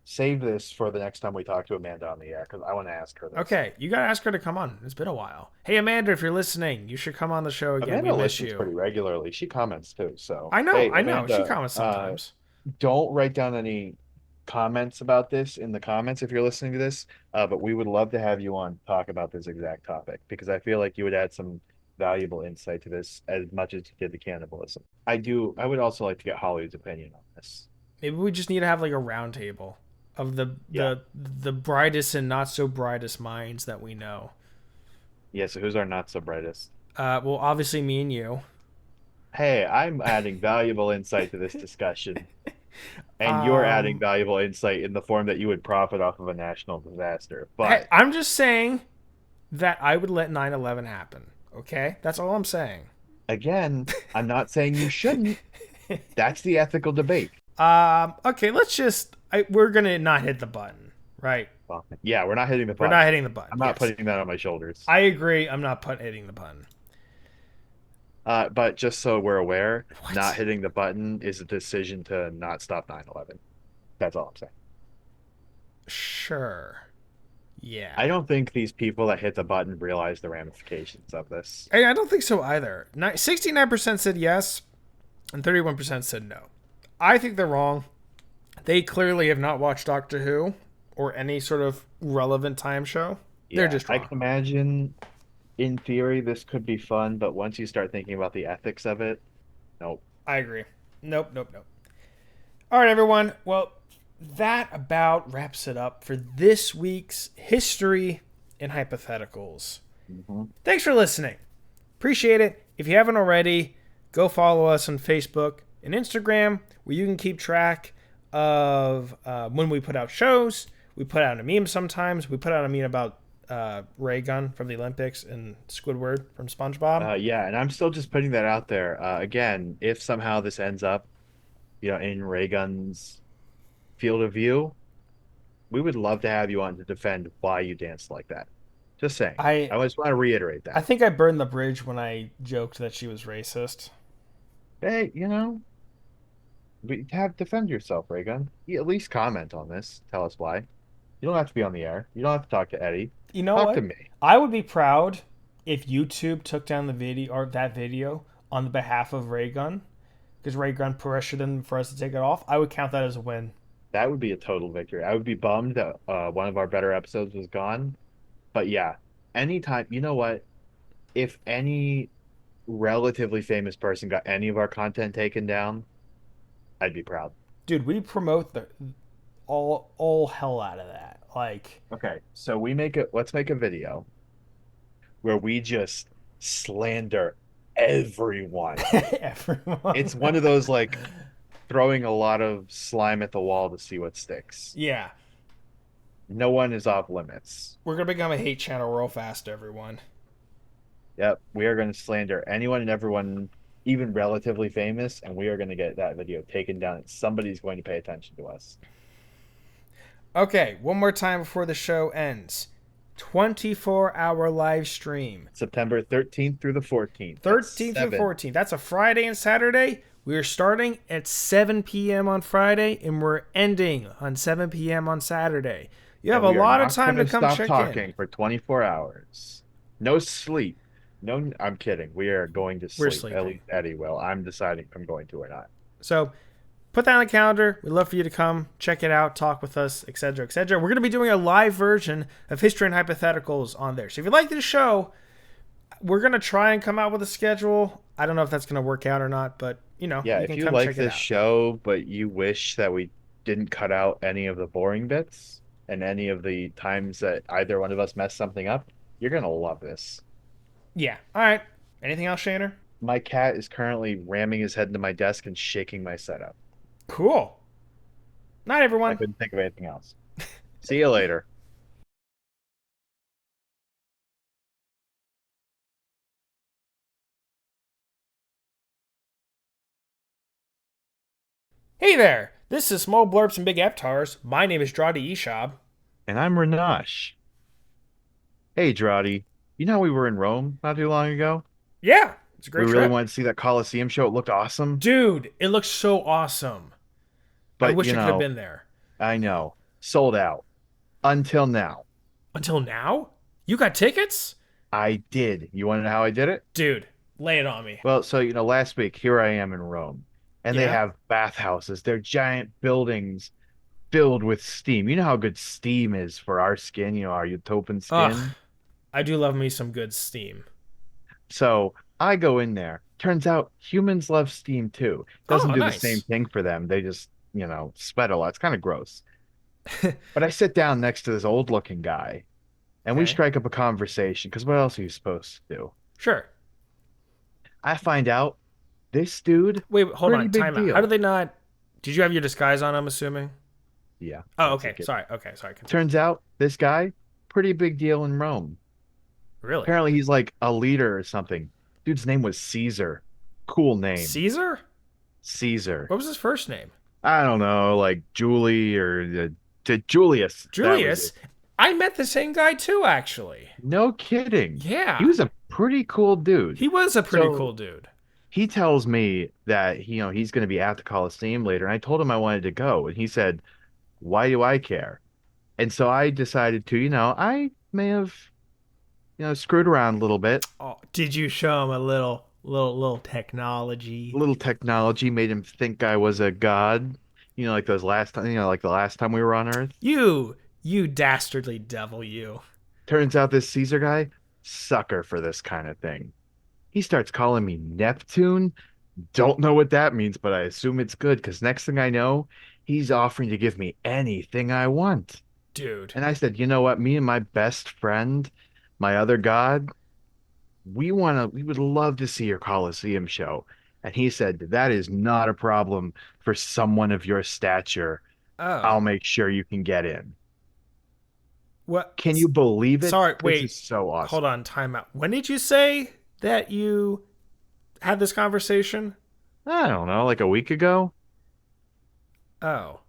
Save this for the next time we talk to Amanda on the air because I want to ask her this. Okay, you gotta ask her to come on. It's been a while. Hey, Amanda, if you're listening, you should come on the show again. Amanda We miss listens you. pretty regularly. She comments too. So, I know, hey, I know. She Amanda, comments sometimes. don't write down any comments about this in the comments if you're listening to this. But we would love to have you on to talk about this exact topic because I feel like you would add some valuable insight to this as much as you did the cannibalism. I do. I would also like to get Hollywood's opinion on this. Maybe we just need to have like a round table of Yeah. the brightest and not so brightest minds that we know. Yeah. So who's our not so brightest? Well, obviously me and you. Hey, I'm adding valuable insight to this discussion. And you're adding Um, valuable insight in the form that you would profit off of a national disaster. hey, But I'm just saying that I would let 9/11 happen. Okay, that's all I'm saying. again, I'm not saying you shouldn't. That's the ethical debate. Okay, let's just. We're gonna not hit the button, right? Well, yeah, we're not hitting the We're button. not hitting the button. I'm not Yes, putting that on my shoulders. I agree. I'm not hitting the button. But just so we're aware, not What? hitting the button is a decision to not stop 9/11. That's all I'm saying. Sure. Yeah. I don't think these people that hit the button realize the ramifications of this. I don't think so either. 69% said yes, and 31% said no. I think they're wrong. They clearly have not watched Doctor Who or any sort of relevant time show. They're Yeah, just I wrong. can imagine in theory this could be fun, but once you start thinking about the ethics of it, nope. I agree. Nope, nope, nope. All right, everyone. Well, that about wraps it up for this week's History and Hypotheticals. Mhm. Thanks for listening. Appreciate it. If you haven't already, go follow us on Facebook and Instagram, where you can keep track of when we put out shows. We put out a meme sometimes. We put out a meme about Ray Gun from the Olympics and Squidward from SpongeBob. Yeah, and I'm still just putting that out there. Again, if somehow this ends up, in Raygun's field of view, we would love to have you on to defend why you danced like that. Just saying. I I just want to reiterate I that. think I burned the bridge when I joked that she was racist. Hey, defend yourself, Raygun. You at least comment on this. Tell us why. You don't have to be on the air. You don't have to talk to Eddie. You know Talk to what? me. I would be proud if YouTube took down the video or that video on the behalf of Raygun because Raygun pressured them for us to take it off. I would count that as a win. That would be a total victory. I would be bummed that one of our better episodes was gone. But yeah, anytime, you know what? If any relatively famous person got any of our content taken down, I'd be proud. Dude, we promote the all hell out of that. Like Okay, so let's make a video where we just slander everyone. everyone. It's one of those like throwing a lot of slime at the wall to see what sticks. Yeah, No one is off limits. we're gonna become a hate channel real fast, everyone. Yep, we are going to slander anyone and everyone, even relatively famous, and we are going to get that video taken down, and somebody's going to pay attention to us. Okay, one more time before the show ends. 24-hour live stream. September 13th through the 14th. 13th and 14th. That's a Friday and Saturday. We are starting at 7 p.m. on Friday and we're ending on 7 p.m. on Saturday. You have a lot of time to come check talking in. for 24 hours. No sleep. No, I'm kidding. We are going to We're sleep. sleeping. At least Eddie will. I'm deciding if I'm going to or not. So put that on the calendar. We'd love for you to come, check it out, talk with us, etc., etc. We're going to be doing a live version of History and Hypotheticals on there. So if you like this show, we're going to try and come out with a schedule. I don't know if that's going to work out or not, but, Yeah, you if can you come like check it this out. show, but you wish that we didn't cut out any of the boring bits and any of the times that either one of us messed something up, you're going to love this. Yeah. All right. Anything else, Shaner? My cat is currently ramming his head into my desk and shaking my setup. Cool. Not I everyone. couldn't think of anything else. See you later. Hey there. This is Small Blurbs and Big Aptars. My name is Dradi Ishab. And I'm Renash. Hey, Drotty. You know we were in Rome not too long ago? Yeah, it's a We great really trip. wanted to see that Colosseum show. It looked awesome. Dude, it looks so awesome. I But, wish I could have been there. I know. Sold out. Until now. Until now? You got tickets? I did. You want to know how I did it? Dude, lay it on me. Well, so, last week, here I am in Rome, and they Yeah? have bathhouses. They're giant buildings filled with steam. You know how good steam is for our skin, our utopian Ugh, skin? I do love me some good steam. So I go in there. Turns out humans love steam too. Doesn't Oh, do the same nice. thing for them. They just, sweat a lot. It's kind of gross. But I sit down next to this old looking guy and we Okay. strike up a conversation because what else are you supposed to do? Sure. I find out this dude, Wait, hold pretty on. big Time out. How did deal. they not? Did you have your disguise on, I'm assuming? Yeah, Oh, that's okay. it. Sorry. Okay, sorry. Continue. Turns out this guy, pretty big deal in Rome. Really? Apparently he's like a leader or something. Dude's name was Caesar. Cool name. Caesar? Caesar. What was his first name? I don't know, like Julie or Julius. That was Julius? it. I met the same guy too, actually. No kidding. He Yeah. was a pretty cool dude. He was a pretty cool So dude. he tells me that he's going to be at the Coliseum later, and I told him I wanted to go, and he said, "Why do I care?" And so I decided to, I may have, screwed around a little bit. Oh, did you show him a little A technology? little technology made him think I was a god. Like those last time, like the last time we were on Earth. You dastardly devil, you. Turns out this Caesar guy, sucker for this kind of thing. He starts calling me Neptune. Don't know what that means, but I assume it's good because next thing I know, he's offering to give me anything I want. Dude. And I said, you know what? Me and my best friend, my other god, we would love to see your Colosseum show. And he said, that is not a problem for someone of your stature. Oh. I'll make sure you can get in. What? Can you believe it? Sorry, This is wait. so Hold awesome. on, time out. When did you say that you had this conversation? I don't know, like a week ago. Oh.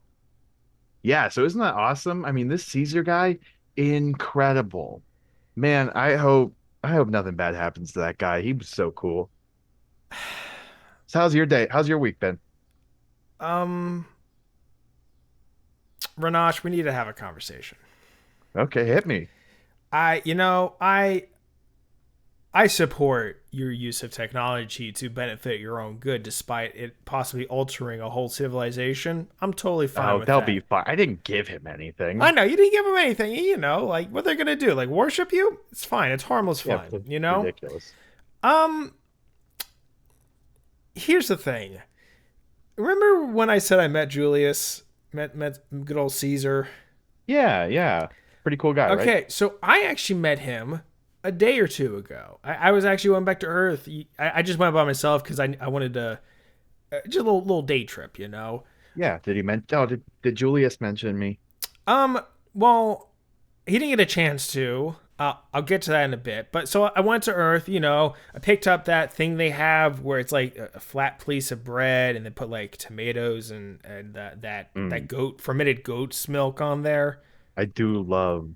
Yeah, so isn't that awesome? I mean, this Caesar guy, incredible. Man, I hope nothing bad happens to that guy. He was so cool. So how's your day? How's your week been? Um, Ranash, we need to have a conversation. Okay, hit me. I support your use of technology to benefit your own good, despite it possibly altering a whole civilization. I'm totally fine Oh, with that'll be that. fine. I didn't give him I anything. know you didn't give them anything. Like what they're gonna do, like worship you? It's fine. It's harmless Yeah, fun. You know. ridiculous. Um, here's the thing. Remember when I said I met Julius, met good old Caesar? Yeah, yeah. Pretty cool guy, right? Okay, so I actually met him a day or two ago. I was actually went back to Earth. I just went by myself because I wanted to just a little day trip, you know. Yeah. Did he mention? Oh, did Julius mention me? Um, well, he didn't get a chance to. I'll get to that in a bit. But so I went to Earth. You know, I picked up that thing they have where it's like a flat piece of bread, and they put like tomatoes and that Mm, goat fermented goat's milk on there. I do love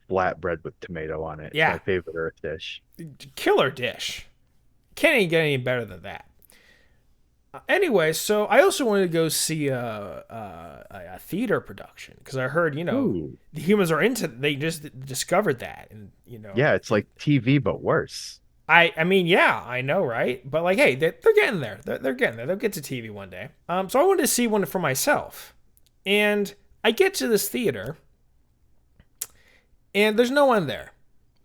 flatbread with tomato on it. It's my Yeah, favorite Earth dish. killer dish. Can't even get any better than that. Anyway, so I also wanted to go see a theater production because I heard, Ooh. the humans are into. They just discovered that, and Yeah, it's like TV but worse. I mean, yeah, I know, right? But like, hey, they're getting there. They're getting there. They'll get to TV one day. So I wanted to see one for myself, and I get to this theater, and there's no one there,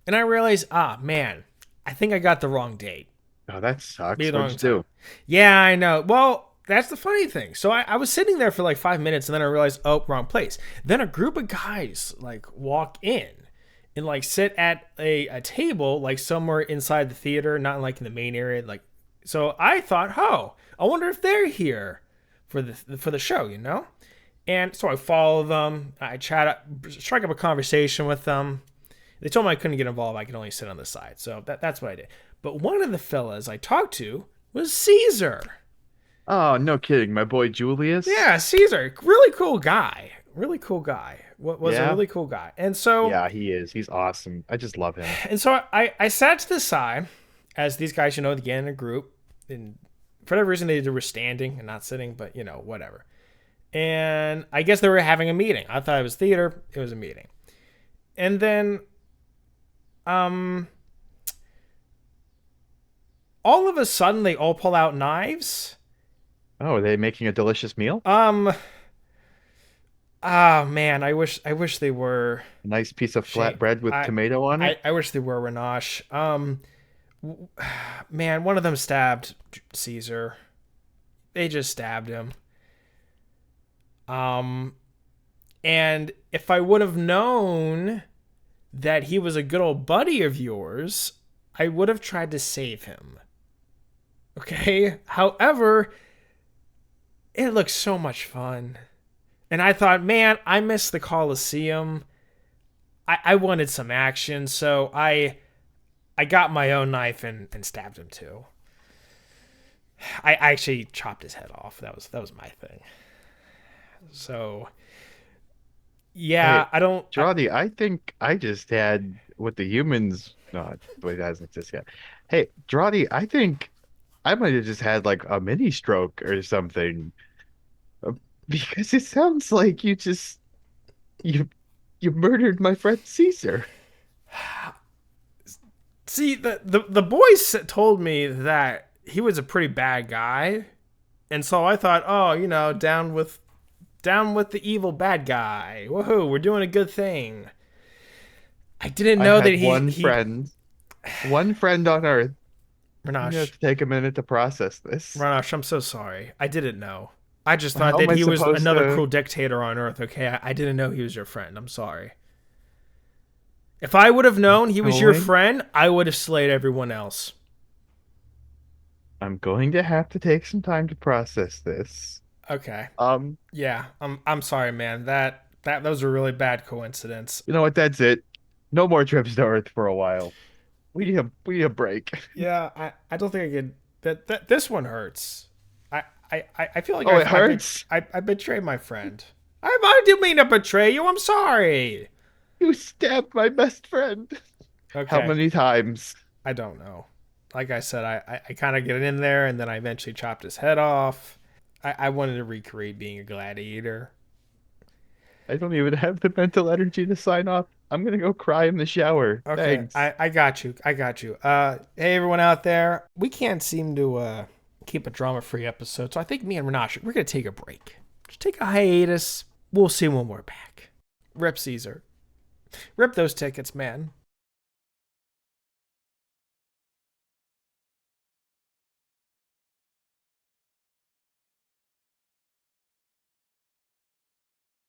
and I realize, man, I think I got the wrong date. Oh, that Be sucks. the What'd wrong you time. do? Yeah, I know. Well, that's the funny thing. So I was sitting there for like 5 minutes, and then I realized, oh, wrong place. Then a group of guys like walk in and like sit at a table like somewhere inside the theater, not like in the main area, like So I thought, oh, I wonder if they're here for the show, you know? And so I follow them. I strike up a conversation with them. They told me I couldn't get involved. I could only sit on the side. So that's what I did. But one of the fellas I talked to was Caesar. Oh, no kidding. My boy Julius. Yeah, Caesar. Really cool guy. Really cool guy. Was a Yeah. really cool guy. And so Yeah, he is. He's awesome. I just love him. And so I sat to the side as these guys, they get in a group. And for whatever reason, they were standing and not sitting, but, whatever. And I guess they were having a meeting. I thought it was theater. It was a meeting. And then all of a sudden, they all pull out knives. Oh, are they making a delicious meal? Oh man, I wish they were. A nice piece of flatbread with tomato on it. I wish they were Renosh. Man, one of them stabbed Caesar. They just stabbed him. And if I would have known that he was a good old buddy of yours, I would have tried to save him. Okay? However, it looks so much fun. And I thought, man, I miss the Coliseum. I wanted some action, so I got my own knife and stabbed him too. I actually chopped his head off. That was my thing. So, yeah, Hey, I don't. Jody, I think I just had what the humans. No, wait, that hasn't exist yet. Hey, Jody, I think I might have just had like a mini stroke or something. Uh, Because it sounds like you you murdered my friend Caesar. See, the boys told me that he was a pretty bad guy, and so I thought, oh, down with the evil bad guy. Woohoo, we're doing a good thing. I didn't I know had that one friend on Earth. You have Renosh, to take a minute to process this. Renosh, I'm so sorry. I didn't know. I just thought How am that I he was supposed another to? cruel dictator on Earth. Okay, I didn't know he was your friend. I'm sorry. If I would have known he was your Going, friend, I would have slayed everyone else. I'm going to have to take some time to process this. Okay. Um, Yeah, I'm sorry, man. That was a really bad coincidence. you know what? That's it. No more trips to Earth for a while. We need a break. Yeah, I don't think I could. That this one hurts. I feel like Oh, it hurts. I betrayed my friend. I didn't mean to betray you. I'm sorry. You stabbed my best friend. How Okay. many times? I don't know. Like I said, I kind of get in there, and then I eventually chopped his head off. I wanted to recreate being a gladiator. I don't even have the mental energy to sign off. I'm gonna go cry in the shower. Okay, Thanks. I got you. I got you. Hey everyone out there, we can't seem to keep a drama-free episode, so I think me and Renash, we're gonna take a break. Just take a hiatus. We'll see when we're back. Rip Caesar. Rip those tickets, man.